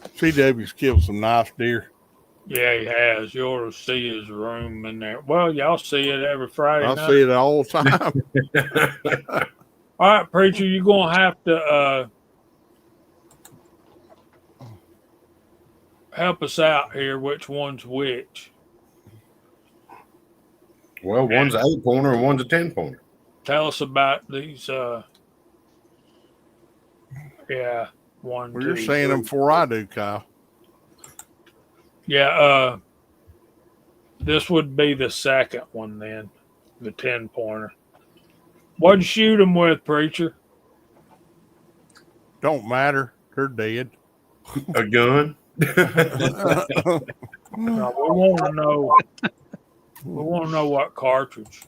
Speaker 3: CW's killed some nice deer.
Speaker 1: Yeah, he has. You ought to see his room in there. Well, y'all see it every Friday
Speaker 3: I
Speaker 1: night.
Speaker 3: see it all the time.
Speaker 1: All right, preacher, you're gonna have to help us out here. Which one's which?
Speaker 4: Well, one's an 8-pointer and one's a 10-pointer.
Speaker 1: Tell us about these. Yeah, one.
Speaker 3: Well,
Speaker 1: two,
Speaker 3: you're saying them
Speaker 1: three.
Speaker 3: before I do, Kyle.
Speaker 1: Yeah. This would be the second one then, the 10-pointer. What'd you shoot him with, preacher?
Speaker 3: Don't matter. They're dead.
Speaker 4: A gun.
Speaker 1: No, we want to know. We want to know what cartridge.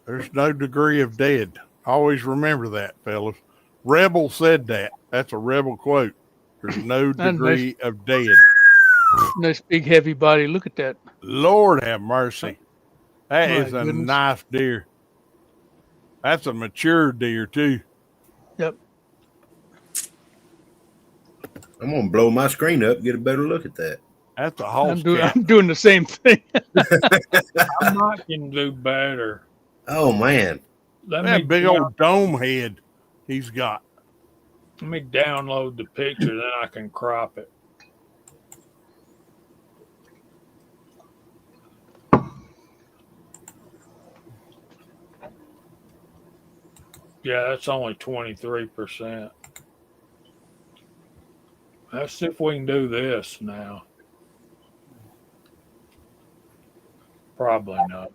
Speaker 3: There's no degree of dead. Always remember that, fellas. Rebel said that. That's a Rebel quote. There's no degree of dead.
Speaker 6: Nice big heavy body. Look at that.
Speaker 3: Lord have mercy. That
Speaker 6: My
Speaker 3: is a
Speaker 6: goodness.
Speaker 3: nice deer. That's a mature deer, too.
Speaker 6: Yep.
Speaker 4: I'm gonna blow my screen up, get a better look at that.
Speaker 3: That's a hoss cat.
Speaker 6: I'm doing the same thing.
Speaker 1: I might can do better.
Speaker 4: Oh man.
Speaker 1: Let
Speaker 3: That
Speaker 1: me
Speaker 3: big old dome head he's got.
Speaker 1: Let me download the picture, then I can crop it. Yeah, that's only 23%. Let's see if we can do this now. Probably not.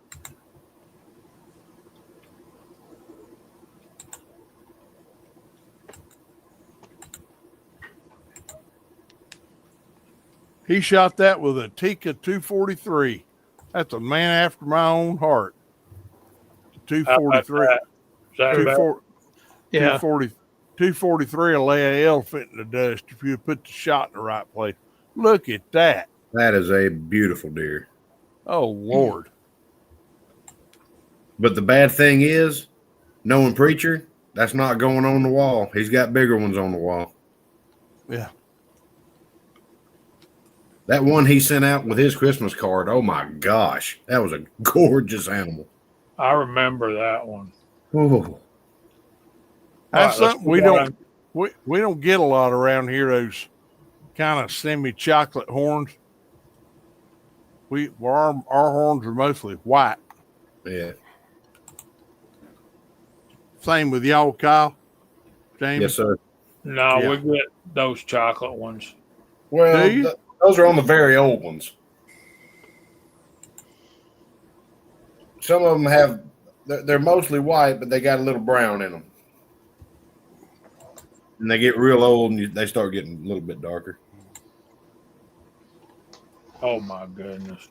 Speaker 3: He shot that with a Tika 243. That's a man after my own heart.
Speaker 1: How about
Speaker 3: 243.
Speaker 1: that? Is that better?
Speaker 3: 240, 243 will lay an elephant in the dust if you put the shot in the right place. Look at that.
Speaker 4: That is a beautiful deer.
Speaker 3: Oh, Lord.
Speaker 4: But the bad thing is, knowing Preacher, that's not going on the wall. He's got bigger ones on the wall.
Speaker 3: Yeah.
Speaker 4: That one he sent out with his Christmas card, oh my gosh, that was a gorgeous animal.
Speaker 1: I remember that one.
Speaker 4: Ooh.
Speaker 3: That's
Speaker 1: All right,
Speaker 3: something we don't get a lot around here, those kind of semi-chocolate horns. Our horns are mostly white.
Speaker 4: Yeah.
Speaker 3: Same with y'all, Kyle. James.
Speaker 4: Yes, sir.
Speaker 1: No,
Speaker 3: Yeah.
Speaker 1: we get those chocolate ones.
Speaker 4: Well,
Speaker 3: Do you?
Speaker 4: those are on the very old ones. Some of them they're mostly white, but they got a little brown in them. And they get real old and they start getting a little bit darker.
Speaker 1: Oh my goodness.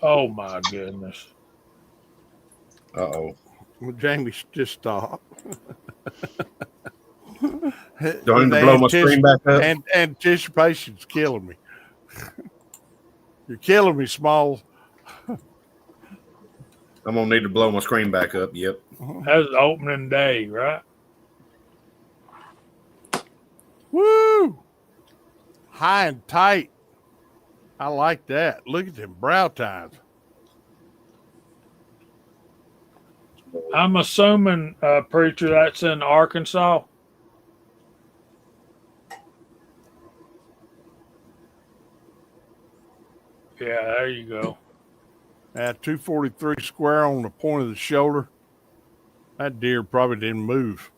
Speaker 1: Oh my goodness.
Speaker 4: Uh-oh.
Speaker 3: Well, Jamie, just stop.
Speaker 4: Do I need to blow my screen back up?
Speaker 3: And anticipation's killing me. You're killing me, Smalls.
Speaker 4: I'm going to need to blow my screen back up. Yep.
Speaker 1: That's opening day, right?
Speaker 3: Woo! High and tight. I like that. Look at them brow tines.
Speaker 1: I'm assuming, preacher, that's in Arkansas. Yeah, there you go.
Speaker 3: At 243 square on the point of the shoulder. That deer probably didn't move.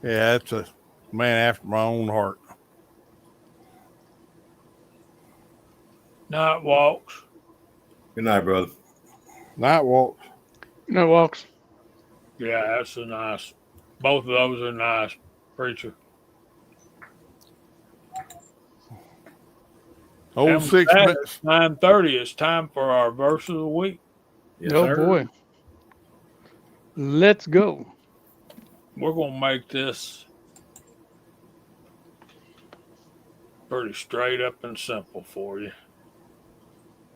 Speaker 3: Yeah, that's a man after my own heart.
Speaker 1: Night walks.
Speaker 4: Good night, brother.
Speaker 3: Night walks.
Speaker 6: No walks.
Speaker 1: Yeah, that's a nice. Both of those are nice, preacher.
Speaker 3: Old
Speaker 1: And
Speaker 3: 6 minutes.
Speaker 1: 9:30. It's time for our verse of the week.
Speaker 4: Yes,
Speaker 6: Oh
Speaker 4: sir.
Speaker 6: boy. Let's go.
Speaker 1: We're gonna make this pretty straight up and simple for you.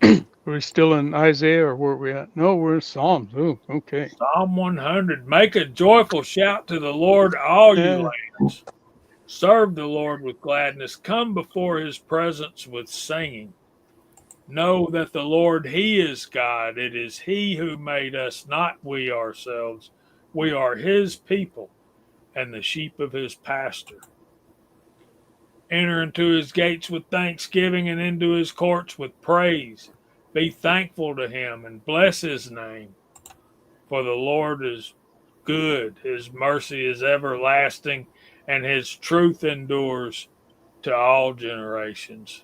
Speaker 6: Are we still in Isaiah or where are we at? No, we're in Psalms. Oh, okay.
Speaker 1: Psalm 100. Make a joyful shout to the Lord, all you
Speaker 6: Yeah.
Speaker 1: lands. deliverance. Serve the Lord with gladness. Come before his presence with singing. Know that the Lord, he is God. It is he who made us, not we ourselves. We are his people and the sheep of his pasture. Enter into his gates with thanksgiving and into his courts with praise. Be thankful to him and bless his name. For the Lord is good, his mercy is everlasting, and his truth endures to all generations.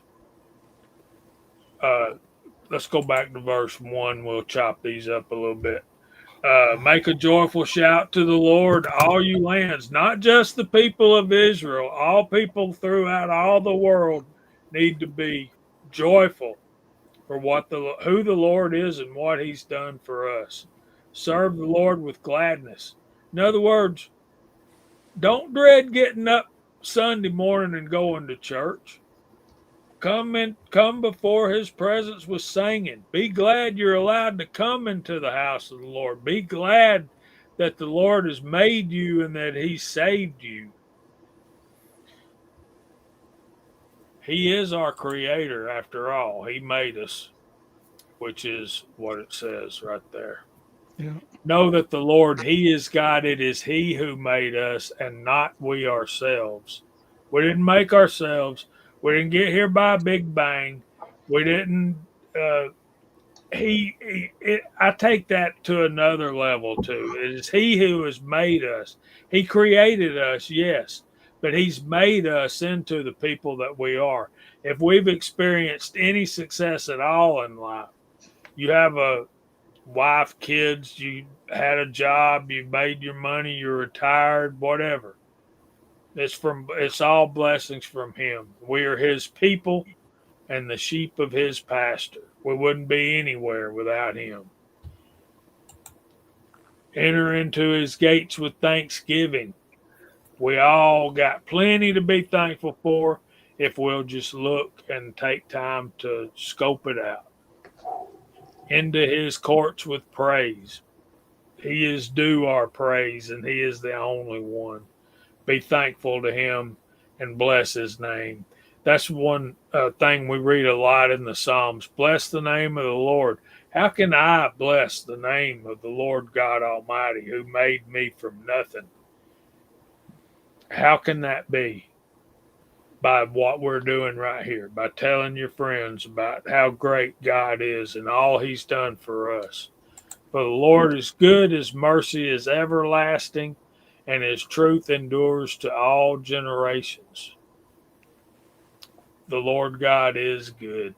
Speaker 1: Let's go back to verse 1. We'll chop these up a little bit. Make a joyful shout to the Lord, all you lands, not just the people of Israel. All people throughout all the world need to be joyful for who the Lord is and what he's done for us. Serve the Lord with gladness. In other words, don't dread getting up Sunday morning and going to church. Come before his presence with singing. Be glad you're allowed to come into the house of the Lord. Be glad that the Lord has made you and that he saved you. He is our creator after all. He made us, which is what it says right there.
Speaker 6: Yeah.
Speaker 1: Know that the Lord, he is God. It is he who made us and not we ourselves. We didn't make ourselves. We didn't get here by a big bang. We didn't. I take that to another level too. It is he who has made us. He created us, yes, but he's made us into the people that we are. If we've experienced any success at all in life, you have a wife, kids, you had a job, you made your money, you're retired, whatever. It's all blessings from him. We are his people and the sheep of his pasture. We wouldn't be anywhere without him. Enter into his gates with thanksgiving. We all got plenty to be thankful for if we'll just look and take time to scope it out. Into his courts with praise. He is due our praise, and he is the only one. Be thankful to him and bless his name. That's one thing we read a lot in the Psalms. Bless the name of the Lord. How can I bless the name of the Lord God Almighty who made me from nothing? How can that be? By what we're doing right here, by telling your friends about how great God is and all he's done for us. For the Lord is good, his mercy is everlasting, and his truth endures to all generations. The Lord God is good.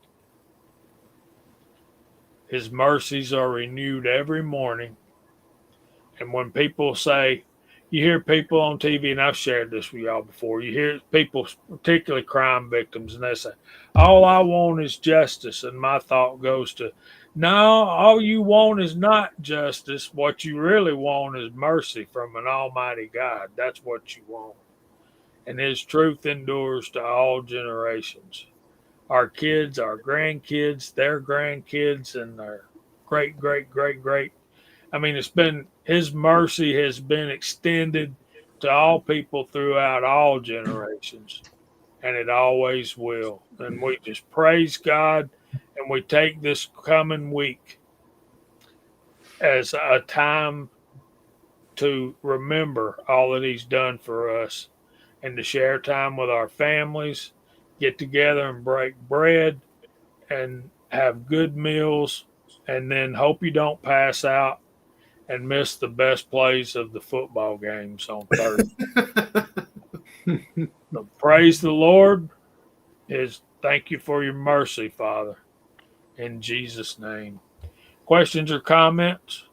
Speaker 1: His mercies are renewed every morning. And when people say, you hear people on TV, and I've shared this with y'all before, you hear people, particularly crime victims, and they say, all I want is justice. And my thought goes to, no, all you want is not justice. What you really want is mercy from an almighty God. That's what you want. And his truth endures to all generations. Our kids, our grandkids, their grandkids, and their great, great, great, great. I mean, his mercy has been extended to all people throughout all generations, and it always will. And we just praise God, and we take this coming week as a time to remember all that he's done for us and to share time with our families, get together and break bread and have good meals, and then hope you don't pass out and miss the best plays of the football games on Thursday. So praise the Lord. Thank you for your mercy, Father, in Jesus' name. Questions or comments?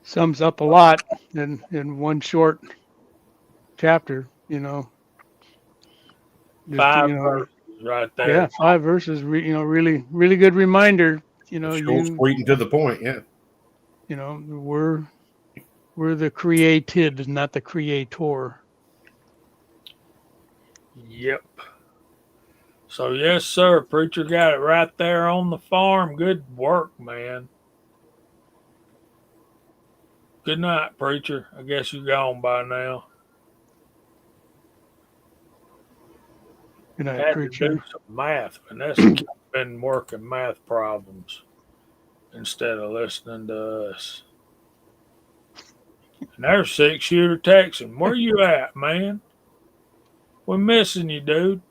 Speaker 6: Sums up a lot in one short chapter, Just,
Speaker 1: Five verses right there.
Speaker 6: Yeah, 5 verses. Really, really good reminder.
Speaker 4: Short, sweet, and to the point. Yeah.
Speaker 6: We're the created, not the creator.
Speaker 1: Yep. So yes, sir. Preacher got it right there on the farm. Good work, man. Good night, preacher. I guess you're gone by now.
Speaker 6: Good night,
Speaker 1: Had to do
Speaker 6: preacher.
Speaker 1: some math, and that's been working math problems instead of listening to us. And there's 6-shooter Texan. Where you at, man? We're missing you, dude.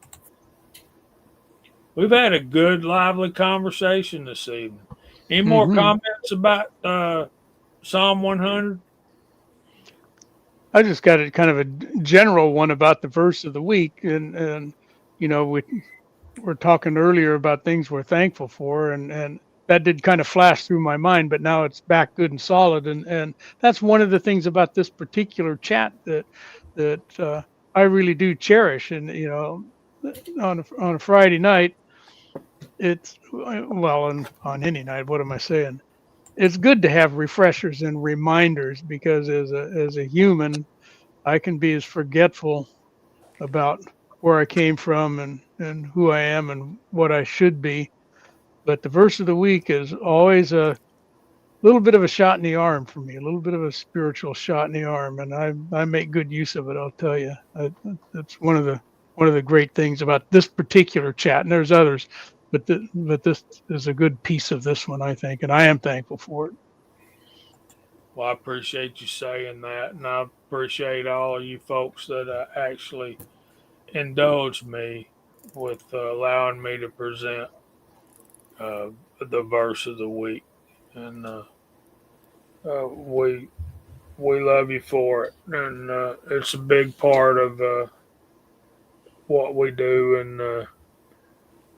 Speaker 1: We've had a good, lively conversation this evening. Any more
Speaker 6: Mhm.
Speaker 1: comments about Psalm 100?
Speaker 6: I just got a kind of a general one about the verse of the week, and we're talking earlier about things we're thankful for, and that did kind of flash through my mind, but now it's back good and solid, and that's one of the things about this particular chat that I really do cherish, and on a Friday night, it's well, on any night. What am I saying? It's good to have refreshers and reminders because as a human, I can be as forgetful about where I came from and who I am and what I should be. But the verse of the week is always a little bit of a shot in the arm for me, a little bit of a spiritual shot in the arm, and I make good use of it. I'll tell you, that's one of the great things about this particular chat. And there's others, but this is a good piece of this one, I think, and I am thankful for it.
Speaker 1: Well, I appreciate you saying that, and I appreciate all of you folks that actually indulge me with allowing me to present the verse of the week, and we love you for it, and it's a big part of what we do. And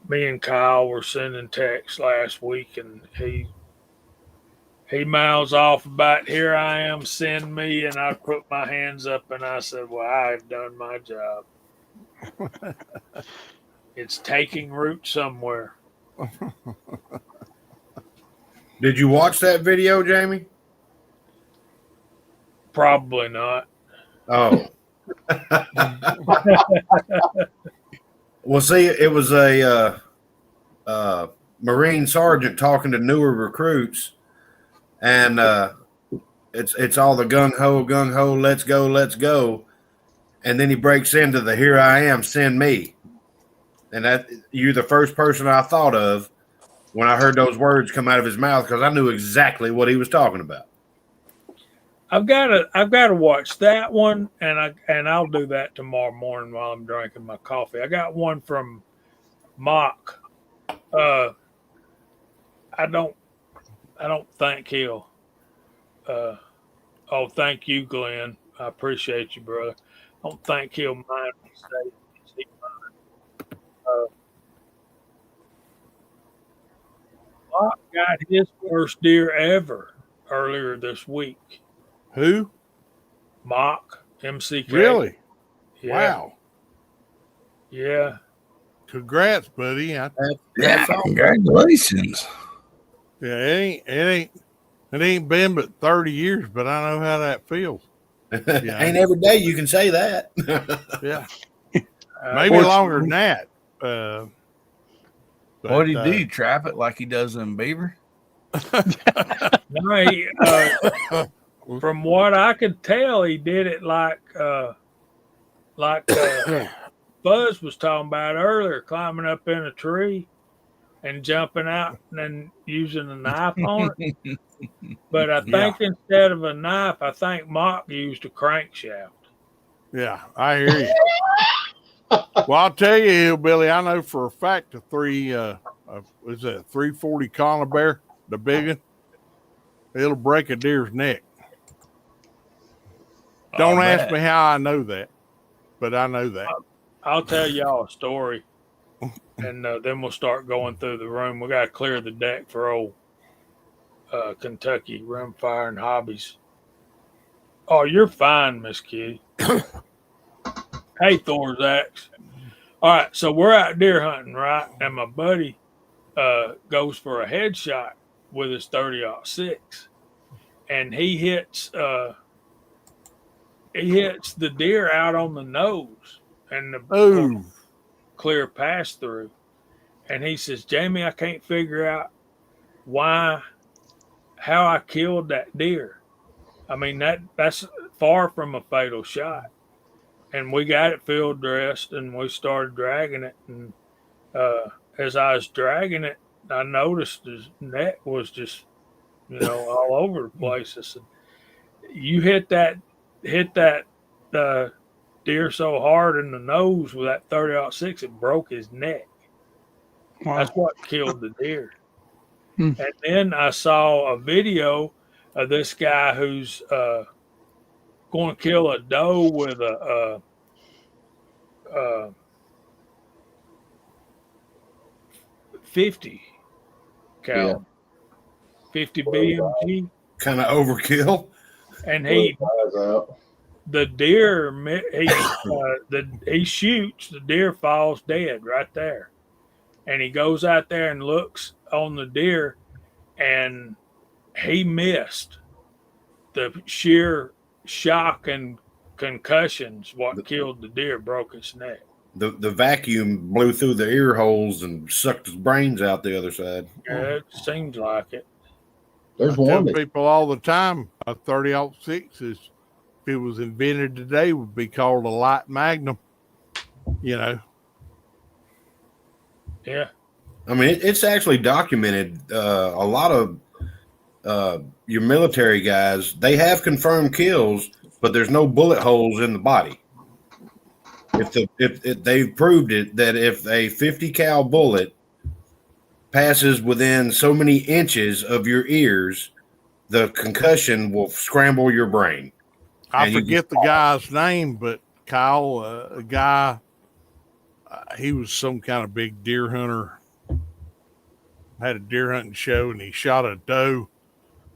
Speaker 1: me and Kyle were sending texts last week, and he mouths off about here I am, send me, and I put my hands up and I said, well, I have done my job. It's taking root somewhere.
Speaker 4: Did you watch that video, Jamie?
Speaker 1: Probably not.
Speaker 4: Oh. Well, see, it was a Marine sergeant talking to newer recruits, and it's all the gung ho, let's go, and then he breaks into the "Here I am, send me," and that you're the first person I thought of when I heard those words come out of his mouth because I knew exactly what he was talking about.
Speaker 1: I've got to watch that one, and I'll do that tomorrow morning while I'm drinking my coffee. I got one from Mock. I don't think he'll. Oh, thank you, Glenn. I appreciate you, brother. I don't think he'll mind me saying this. Mock got his first deer ever earlier this week.
Speaker 3: Who?
Speaker 1: Mock, MCK.
Speaker 3: Really?
Speaker 1: Yeah.
Speaker 3: Wow.
Speaker 1: Yeah.
Speaker 3: Congrats, buddy.
Speaker 5: Congratulations.
Speaker 3: Yeah, it ain't been but 30 years, but I know how that feels. Yeah.
Speaker 4: Ain't every day you can say that.
Speaker 3: Yeah. Maybe longer than that.
Speaker 5: What did he do? Trap it like he does in Beaver?
Speaker 1: No, from what I could tell, he did it like Buzz was talking about earlier, climbing up in a tree and jumping out and then using a knife on it. But I think instead of a knife, I think Mock used a crankshaft.
Speaker 3: Yeah, I hear you. Well, I'll tell you, Hillbilly, I know for a fact a 340 conibear, the big one, it'll break a deer's neck. Don't ask me how I know that, but I know that.
Speaker 1: I'll tell y'all a story, and then we'll start going through the room. We got to clear the deck for old Kentucky Rimfire and Hobbies. Oh, you're fine, Miss Kitty. Hey, Thorzax. All right, so we're out deer hunting, right? And my buddy goes for a headshot with his 30-06, and he hits the deer out on the nose and the clear pass through. And he says, Jamie, I can't figure out how I killed that deer. I mean, that's far from a fatal shot. And we got it field dressed, and we started dragging it. And as I was dragging it, I noticed his neck was just, all over the place. I said, "You hit that deer so hard in the nose with that 30-06, it broke his neck. That's
Speaker 6: Wow.
Speaker 1: what killed the deer."
Speaker 6: Hmm.
Speaker 1: And then I saw a video of this guy who's going to kill a doe with a 50
Speaker 7: Yeah.
Speaker 1: cal, 50 BMG,
Speaker 4: Kind of overkill.
Speaker 1: and
Speaker 7: Eyes out.
Speaker 1: the deer he shoots, the deer falls dead right there, and he goes out there and looks on the deer, and he missed. The sheer shock and concussions what killed the deer, broke his neck.
Speaker 4: The vacuum blew through the ear holes and sucked his brains out the other side.
Speaker 1: Yeah, it seems like it.
Speaker 7: There's
Speaker 3: I tell
Speaker 7: one that
Speaker 3: people all the time, a 30-06 is, if it was invented today, would be called a light magnum.
Speaker 1: Yeah.
Speaker 4: I mean, it's actually documented. A lot of your military guys, they have confirmed kills, but there's no bullet holes in the body. If they've proved it that if a 50 cal bullet passes within so many inches of your ears, the concussion will scramble your brain.
Speaker 3: I forget the guy's name, but Kyle, a guy, he was some kind of big deer hunter, had a deer hunting show, and he shot a doe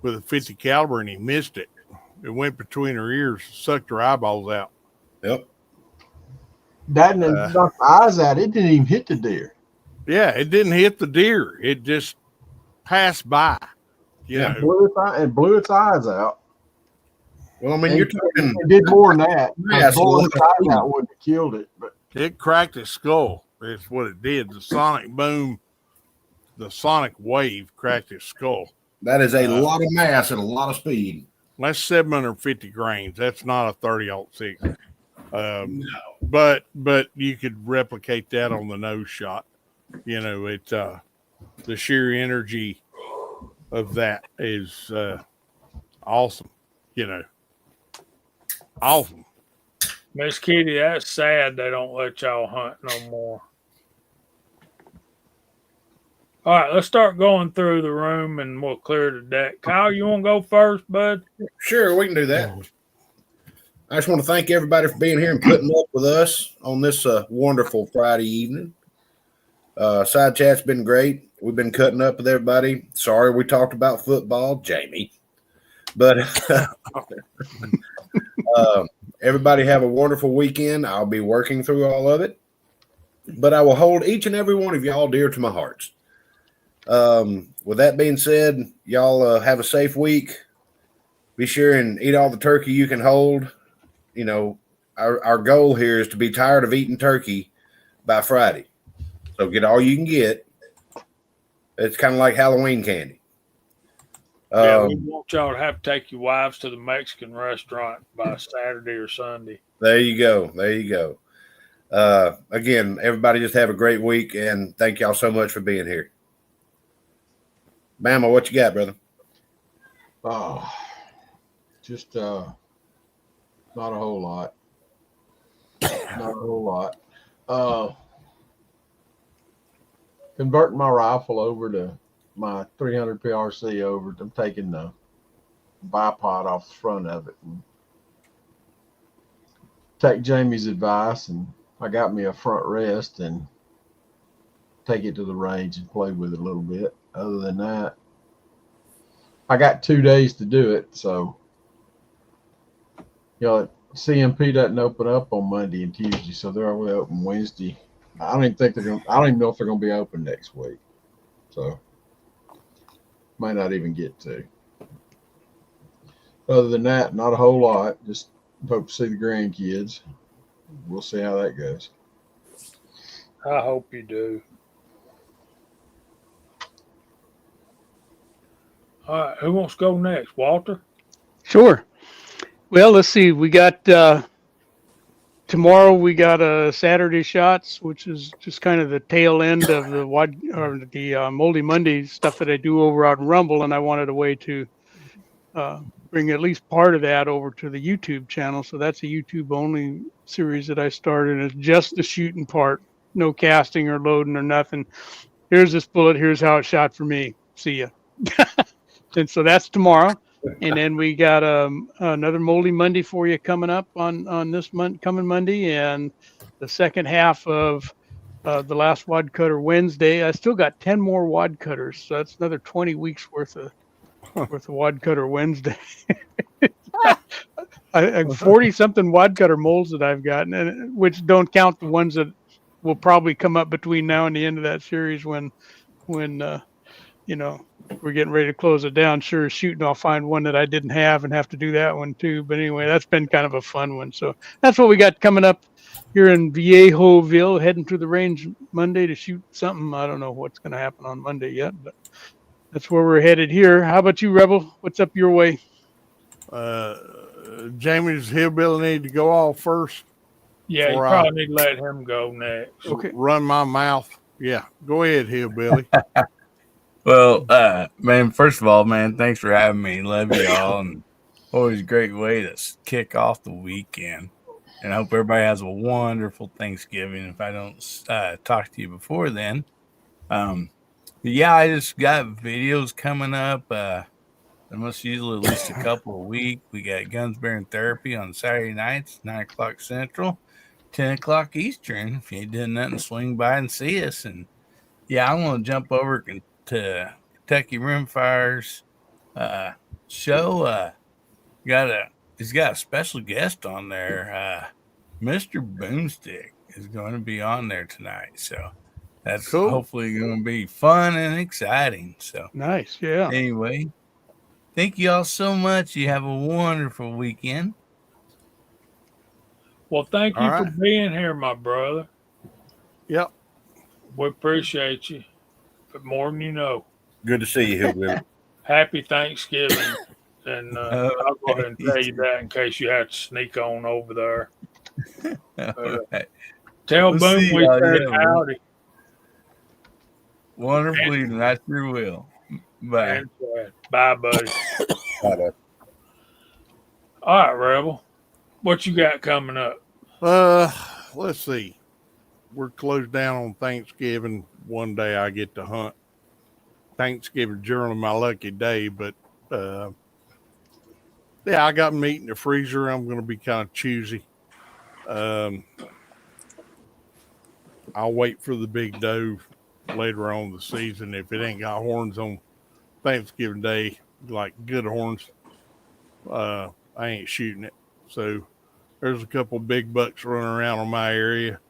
Speaker 3: with a 50 caliber, and he missed it. It went between her ears, sucked her eyeballs out.
Speaker 4: Yep.
Speaker 7: that knocked the eyes out. It didn't even hit the deer.
Speaker 3: Yeah, it didn't hit the deer. It just passed by. You know.
Speaker 7: Blew its eyes out.
Speaker 4: Well, I mean, you're talking.
Speaker 7: It did more than that.
Speaker 4: Yeah,
Speaker 7: Blowing its eyes out wouldn't have killed it, but
Speaker 3: It cracked his skull. That's what it did. The sonic boom, the sonic wave cracked his skull.
Speaker 4: That is a lot of mass and a lot of speed.
Speaker 3: That's 750 grains. That's not a 30-06. But you could replicate that on the nose shot. You know, it's the sheer energy of that is awesome. You know, awesome.
Speaker 1: Miss Kitty, that's sad they don't let y'all hunt no more. All right, let's start going through the room and we'll clear the deck. Kyle, you want to go first, bud?
Speaker 4: Sure, we can do that. I just want to thank everybody for being here and putting up with us on this wonderful Friday evening. Side chat's been great. We've been cutting up with everybody. Sorry we talked about football, Jamie. But everybody have a wonderful weekend. I'll be working through all of it. But I will hold each and every one of y'all dear to my hearts. With that being said, y'all have a safe week. Be sure and eat all the turkey you can hold. You know, our goal here is to be tired of eating turkey by Friday. So get all you can get. It's kind of like Halloween candy.
Speaker 1: Yeah, we want y'all to have to take your wives to the Mexican restaurant by Saturday or Sunday.
Speaker 4: There you go. There you go. Again, everybody just have a great week, and thank y'all so much for being here. Bama, what you got, brother?
Speaker 7: just not a whole lot. Not a whole lot. Converting my rifle over to my 300 PRC over. I'm taking the bipod off the front of it and take Jamie's advice, and I got me a front rest and take it to the range and play with it a little bit. Other than that, I got 2 days to do it, so CMP doesn't open up on Monday and Tuesday, so they're only open Wednesday. I don't even know if they're gonna be open next week. So might not even get to. Other than that, not a whole lot. Just hope to see the grandkids. We'll see how that goes.
Speaker 1: I hope you do. All right, who wants to go next? Walter?
Speaker 6: Sure. Well, let's see. We got tomorrow. We got Saturday shots, which is just kind of the tail end of the Moldy Monday stuff that I do over out in Rumble, and I wanted a way to bring at least part of that over to the YouTube channel. So that's a YouTube only series that I started. It's just the shooting part, no casting or loading or nothing. Here's this bullet. Here's how it shot for me. See ya. And so that's tomorrow. And then we got another Moldy Monday for you coming up on this month, coming Monday, and the second half of the last wad cutter Wednesday. I still got 10 more wad cutters, so that's another 20 weeks worth of wad cutter Wednesday. I 40 something wad cutter molds that I've gotten, and which don't count the ones that will probably come up between now and the end of that series when you know, we're getting ready to close it down. Sure as shooting, I'll find one that I didn't have and have to do that one too. But anyway, that's been kind of a fun one. So that's what we got coming up here in Viejoville, heading to the range Monday to shoot something. I don't know what's going to happen on Monday yet, but that's where we're headed here. How about you, Rebel? What's up your way?
Speaker 3: Jamie's hillbilly need to go off first.
Speaker 1: Yeah, you
Speaker 3: Before
Speaker 1: probably need to let him go next.
Speaker 6: Okay.
Speaker 3: Run my mouth. Yeah, go ahead, hillbilly.
Speaker 5: Well, man, first of all, man, thanks for having me. Love you all, and always a great way to kick off the weekend. And I hope everybody has a wonderful Thanksgiving. If I don't talk to you before then, yeah, I just got videos coming up. I must usually at least a couple a week. We got Guns Bearing Therapy on Saturday nights, 9 o'clock Central, 10 o'clock Eastern. If you ain't doing nothing, swing by and see us. And yeah, I want to jump over to Kentucky Rimfire's show. He's got a special guest on there. Mr. Boomstick is going to be on there tonight. So that's
Speaker 3: Cool.
Speaker 5: hopefully going to be fun and exciting. So
Speaker 6: Nice. Yeah.
Speaker 5: anyway, thank you all so much. You have a wonderful weekend.
Speaker 1: Well, thank you
Speaker 3: All
Speaker 1: for
Speaker 3: right.
Speaker 1: being here, my brother.
Speaker 3: Yep.
Speaker 1: We appreciate you, but more than you know.
Speaker 4: Good to see you, Hillbilly.
Speaker 1: Happy Thanksgiving. And I'll go ahead and tell you that in case you have to sneak on over there.
Speaker 5: All right.
Speaker 1: Tell
Speaker 5: We'll
Speaker 1: Boone
Speaker 5: see
Speaker 1: we
Speaker 5: y'all.
Speaker 1: said
Speaker 5: Yeah,
Speaker 1: howdy.
Speaker 5: wonderful evening. I sure will. Bye.
Speaker 1: And bye, buddy.
Speaker 4: Bye-bye.
Speaker 1: All right, Rebel. What you got coming up?
Speaker 3: Let's see. We're closed down on Thanksgiving. One day I get to hunt. Thanksgiving generally my lucky day, but yeah, I got meat in the freezer. I'm going to be kind of choosy. I'll wait for the big doe later on in the season. If it ain't got horns on Thanksgiving Day, like good horns, I ain't shooting it. So there's a couple big bucks running around in my area.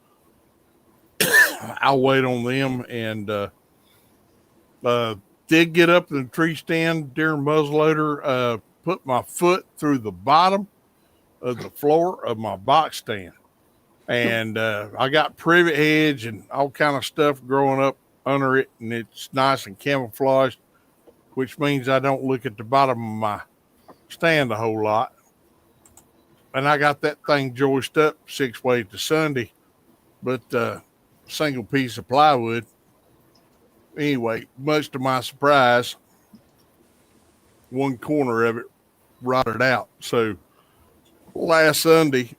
Speaker 3: I'll wait on them, and did get up in the tree stand during muzzleloader, put my foot through the bottom of the floor of my box stand. And I got privet hedge and all kind of stuff growing up under it, and it's nice and camouflaged, which means I don't look at the bottom of my stand a whole lot. And I got that thing joisted up 6 ways to Sunday, but single piece of plywood. Anyway, much to my surprise, one corner of it rotted out. So last Sunday,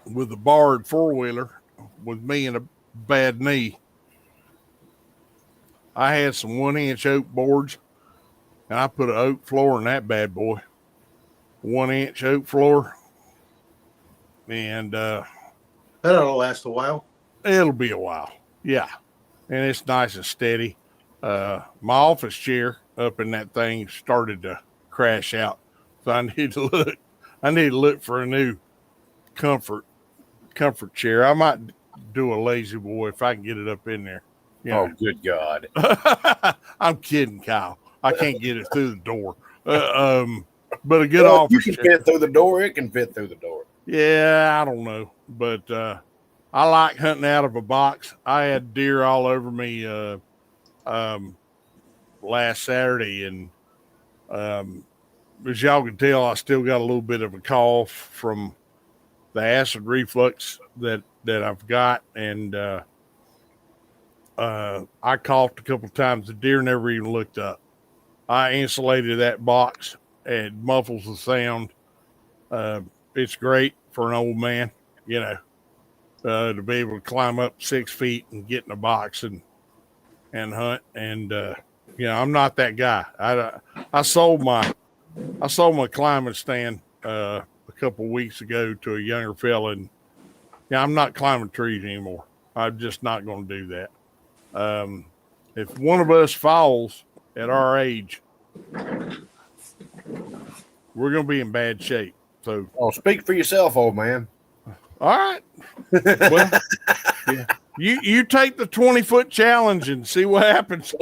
Speaker 3: with a barred four-wheeler with me and a bad knee, I had some 1-inch oak boards, and I put an oak floor in that bad boy. 1-inch oak floor, and
Speaker 2: That'll last a while.
Speaker 3: it'll be a while. Yeah, and it's nice and steady. My office chair up in that thing started to crash out, so I need to look. I need to look for a new comfort chair. I might do a lazy boy if I can get it up in there. You know.
Speaker 4: Oh, good God.
Speaker 3: I'm kidding, Kyle. I can't get it through the door. But a good
Speaker 4: Well,
Speaker 3: office
Speaker 4: you can
Speaker 3: chair.
Speaker 4: fit through the door. It can fit through the door.
Speaker 3: Yeah, I don't know, but I like hunting out of a box. I had deer all over me last Saturday, and as y'all can tell, I still got a little bit of a cough from the acid reflux that I've got, and I coughed a couple of times. The deer never even looked up. I insulated that box. It muffles the sound. It's great for an old man, you know, to be able to climb up 6 feet and get in a box and hunt. And you know, I'm not that guy. I sold my climbing stand a couple of weeks ago to a younger fella, and yeah, I'm not climbing trees anymore. I'm just not going to do that. If one of us falls at our age, we're going to be in bad shape. So,
Speaker 4: Oh, speak for yourself, old man.
Speaker 3: all right. Well, yeah. You take the 20-foot challenge and see what happens.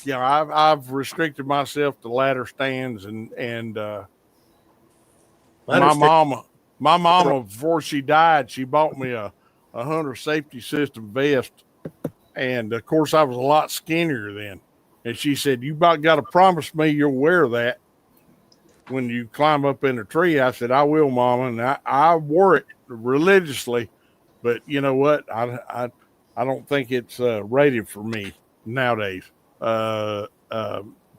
Speaker 3: I've restricted myself to ladder stands and my mama before she died, she bought me a hunter safety system vest, and of course I was a lot skinnier then. And she said, "You about got to promise me you'll wear that when you climb up in a tree." I said, "I will, Mama," and I wore it religiously. But you know what? I don't think it's rated for me nowadays. So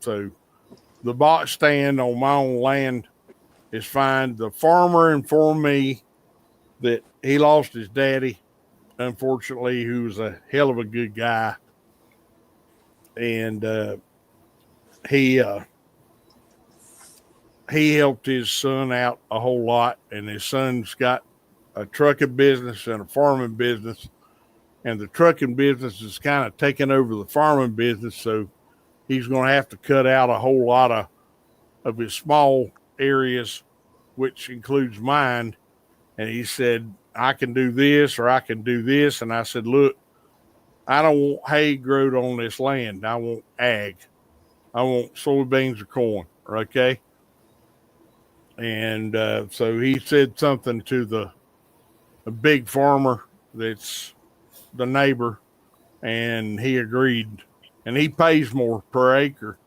Speaker 3: the box stand on my own land is fine. The farmer informed me that he lost his daddy, unfortunately, who was a hell of a good guy, and he helped his son out a whole lot, and his son's got a trucking business and a farming business, and the trucking business is kind of taking over the farming business, so he's going to have to cut out a whole lot of his small areas, which includes mine. And he said, "I can do this or I can do this." And I said, "Look, I don't want hay growed on this land. I want ag. I want soybeans or corn." Okay. And so he said something to a big farmer that's the neighbor, and he agreed. And he pays more per acre.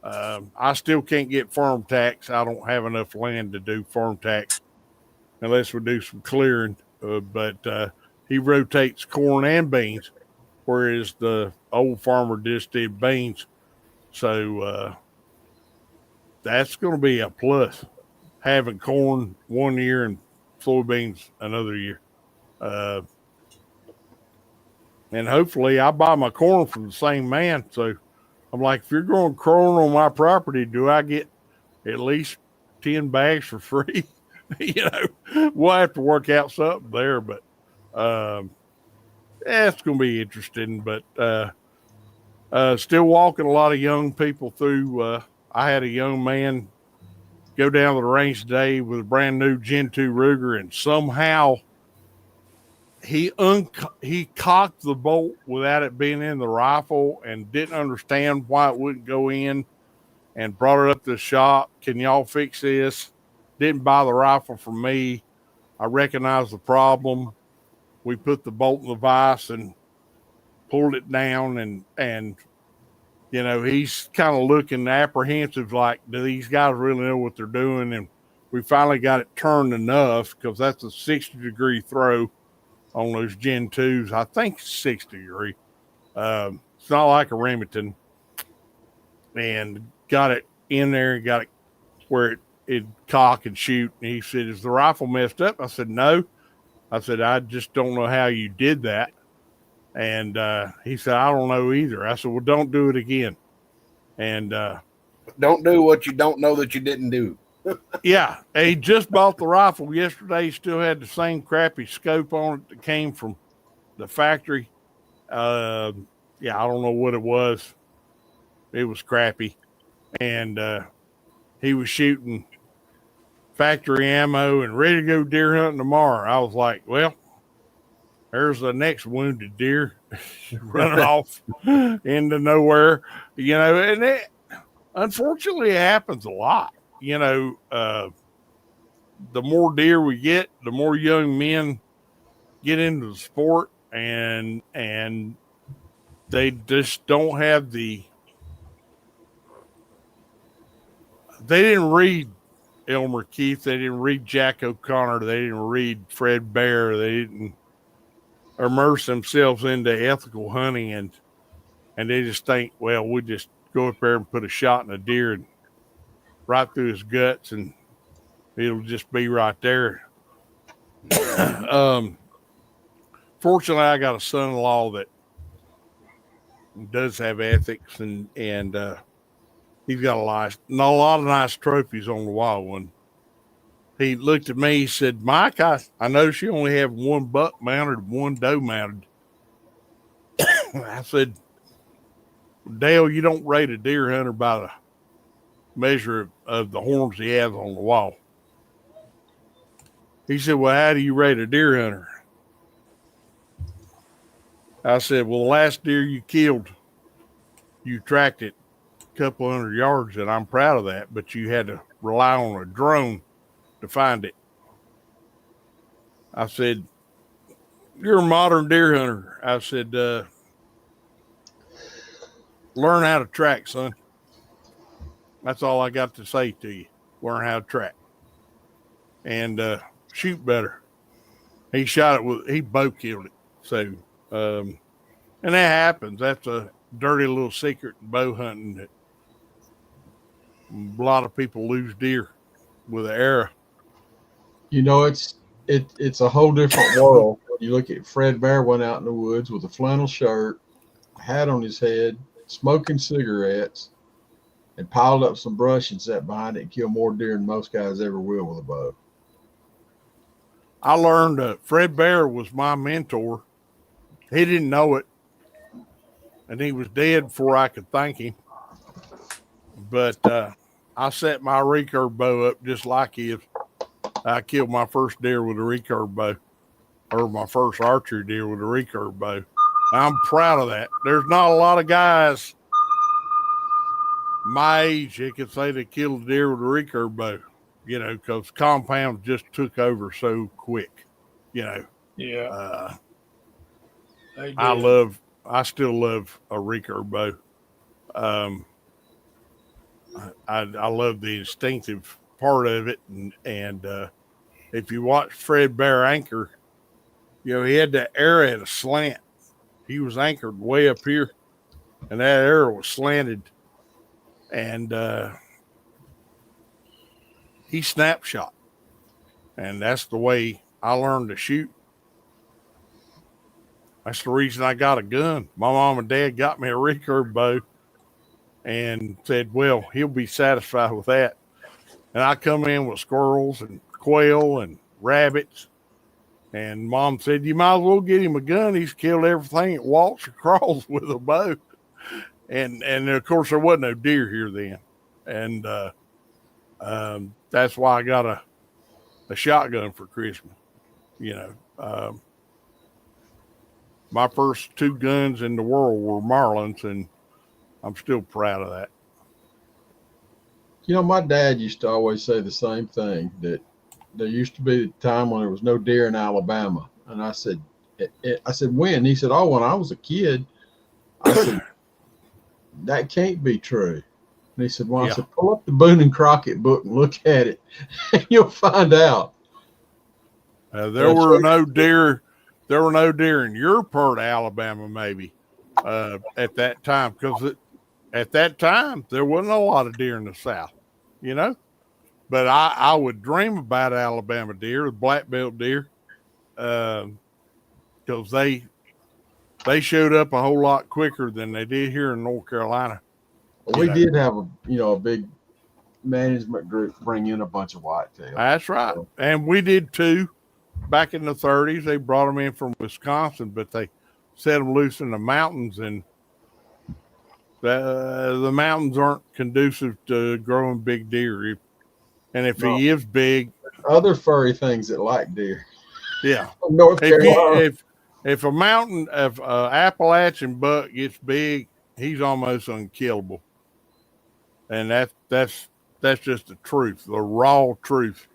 Speaker 3: I still can't get farm tax. I don't have enough land to do farm tax unless we do some clearing. But he rotates corn and beans, whereas the old farmer just did beans. So that's going to be a plus, having corn one year and soybeans another year. And hopefully I buy my corn from the same man. So I'm like, if you're growing corn on my property, do I get at least 10 bags for free? You know, we'll have to work out something there, but it's going to be interesting. But still walking a lot of young people through. I had a young man go down to the range today with a brand new Gen 2 Ruger, and somehow he cocked the bolt without it being in the rifle and didn't understand why it wouldn't go in, and brought it up to the shop. "Can y'all fix this?" Didn't buy the rifle from me. I recognized the problem. We put the bolt in the vise and pulled it down, and you know, he's kind of looking apprehensive, like, do these guys really know what they're doing? And we finally got it turned enough, because that's a 60-degree throw on those Gen 2s. I think 60-degree. It's not like a Remington. And got it in there and got it where it cock and shoot. And he said, "Is the rifle messed up?" I said, "No." I said, "I just don't know how you did that." And he said, "I don't know either." I said, "Well, don't do it again." And
Speaker 4: Don't do what you don't know that you didn't do.
Speaker 3: yeah, he just bought the rifle yesterday. He still had the same crappy scope on it that came from the factory. Yeah, I don't know what it was. It was crappy. And he was shooting factory ammo and ready to go deer hunting tomorrow. I was like, well, there's the next wounded deer running off into nowhere, you know, and it, unfortunately, it happens a lot. You know, the more deer we get, the more young men get into the sport, and they just don't have the they didn't read Elmer Keith. They didn't read Jack O'Connor. They didn't read Fred Bear. They didn't immerse themselves into ethical hunting, and they just think, well, we'll just go up there and put a shot in a deer and right through his guts, and it'll just be right there. Fortunately, I got a son-in-law that does have ethics, and he's got a lot of nice trophies on the wild one. He looked at me, he said, Mike, I noticed you only have one buck mounted and one doe mounted. I said, Dale, you don't rate a deer hunter by the measure of the horns he has on the wall. He said, well, how do you rate a deer hunter? I said, well, the last deer you killed, you tracked it a couple 100 yards, and I'm proud of that, but you had to rely on a drone to find it. I said, you're a modern deer hunter. I said, learn how to track, son. That's all I got to say to you. Learn how to track. And shoot better. He shot it he bow killed it. So, and that happens. That's a dirty little secret in bow hunting that a lot of people lose deer with an arrow.
Speaker 7: You know, it's a whole different world. You look at Fred Bear went out in the woods with a flannel shirt, hat on his head, smoking cigarettes, and piled up some brush and sat behind it and killed more deer than most guys ever will with a bow.
Speaker 3: I learned Fred Bear was my mentor. He didn't know it, and he was dead before I could thank him. But I set my recurve bow up just like his. I killed my first deer with a recurve bow, or my first archery deer with a recurve bow. I'm proud of that. There's not a lot of guys my age that can say they killed a deer with a recurve bow, you know, because compounds just took over so quick, you know.
Speaker 1: Yeah.
Speaker 3: I still love a recurve bow. I love the instinctive part of it, and if you watch Fred Bear anchor, you know, he had that arrow at a slant. He was anchored way up here, and that arrow was slanted, and he snapshot, and that's the way I learned to shoot. That's the reason I got a gun. My mom and dad got me a recurve bow and said, well, he'll be satisfied with that. And I come in with squirrels and quail and rabbits. And Mom said, you might as well get him a gun. He's killed everything that walks or crawls with a bow. And of course, there wasn't no deer here then. And that's why I got a shotgun for Christmas. You know, my first two guns in the world were Marlins, and I'm still proud of that.
Speaker 7: You know, my dad used to always say the same thing, that there used to be a time when there was no deer in Alabama. And I said, when? He said, oh, when I was a kid. I said, that can't be true. And he said, well, yeah. I said, pull up the Boone and Crockett book and look at it, and you'll find out.
Speaker 3: There were no deer in your part of Alabama, maybe, at that time, because at that time there wasn't a lot of deer in the South, you know. But I would dream about Alabama deer, the black belt deer, because they showed up a whole lot quicker than they did here in North Carolina.
Speaker 7: We did have a big management group bring in a bunch of whitetail.
Speaker 3: That's right, and we did too. Back in the 30s, they brought them in from Wisconsin, but they set them loose in the mountains, and the mountains aren't conducive to growing big deer. If he is big,
Speaker 7: other furry things that like deer.
Speaker 3: Yeah,
Speaker 7: North Carolina.
Speaker 3: If a mountain of Appalachian buck gets big, he's almost unkillable, and that's just the truth, the raw truth.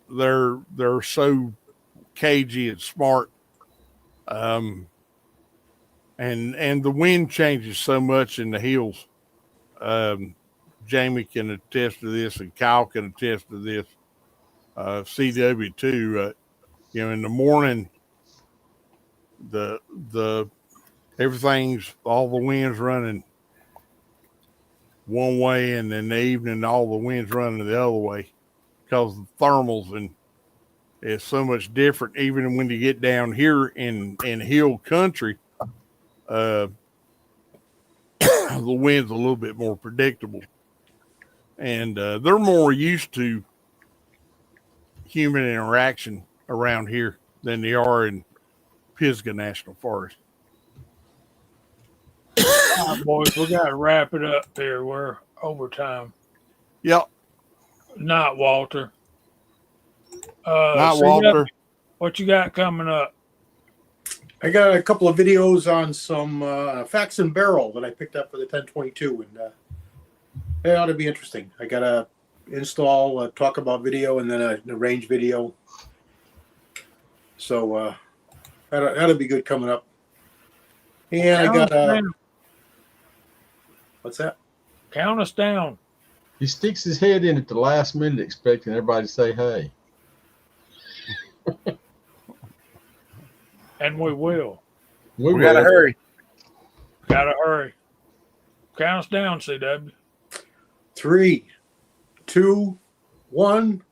Speaker 3: They're so cagey and smart, and the wind changes so much in the hills. Jamie can attest to this, and Kyle can attest to this. CW too. In the morning, the everything's all the winds running one way, and in the evening all the winds running the other way because the thermals and it's so much different. Even when you get down here in hill country, the wind's a little bit more predictable, and they're more used to human interaction around here than they are in Pisgah National Forest.
Speaker 1: All right, boys, we got to wrap it up here. We're overtime.
Speaker 3: Yep.
Speaker 1: Not Walter.
Speaker 3: Not
Speaker 1: CW,
Speaker 3: Walter.
Speaker 1: what you got coming up?
Speaker 2: I got a couple of videos on some Fax and Barrel that I picked up for the 1022, and it ought to be interesting. I got to install a talk about video and then a range video. So that'll be good coming up. And I got what's that?
Speaker 1: Count us down.
Speaker 7: He sticks his head in at the last minute expecting everybody to say hey.
Speaker 1: And we will.
Speaker 4: We gotta hurry.
Speaker 1: Gotta hurry. Count us down, CW.
Speaker 2: 3, 2, 1.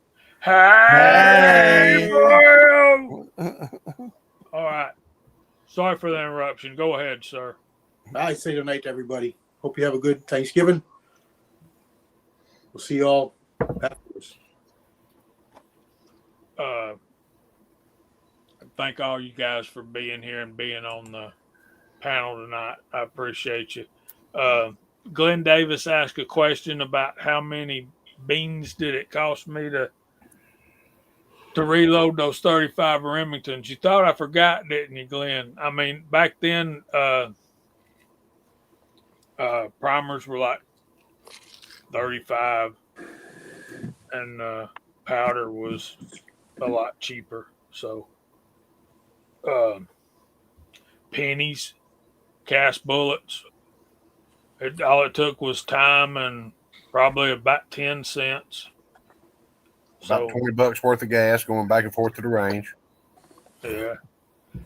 Speaker 1: Hey, bro! All right. Sorry for the interruption. Go ahead, sir.
Speaker 2: I say good night to everybody. Hope you have a good Thanksgiving. We'll see you all afterwards.
Speaker 1: Thank all you guys for being here and being on the panel tonight. I appreciate you. Glenn Davis asked a question about how many beans did it cost me to reload those 35 Remingtons. You thought I forgot, didn't you, Glenn? I mean, back then, primers were like 35 and powder was a lot cheaper. So, pennies, cast bullets. All it took was time and probably about 10 cents.
Speaker 4: About $20 worth of gas going back and forth to the range.
Speaker 1: Yeah.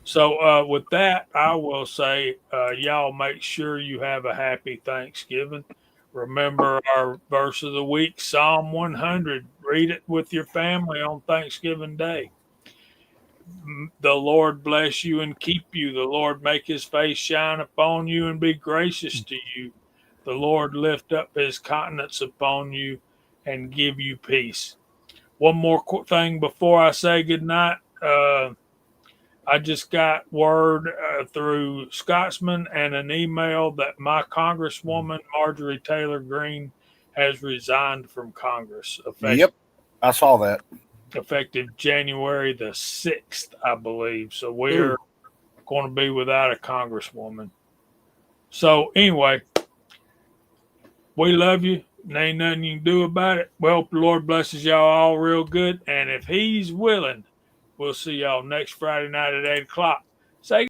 Speaker 1: So with that, I will say, y'all make sure you have a happy Thanksgiving. Remember our verse of the week, Psalm 100. Read it with your family on Thanksgiving Day. The Lord bless you and keep you. The Lord make his face shine upon you and be gracious to you. The Lord lift up his countenance upon you and give you peace. One more thing before I say goodnight. I just got word through Scotsman and an email that my Congresswoman, Marjorie Taylor Greene, has resigned from Congress.
Speaker 4: Yep, I saw that.
Speaker 1: Effective January the 6th, I believe. So we're going to be without a Congresswoman. So anyway, we love you. There ain't nothing you can do about it. Well, the Lord blesses y'all all real good. And if he's willing, we'll see y'all next Friday night at 8 o'clock.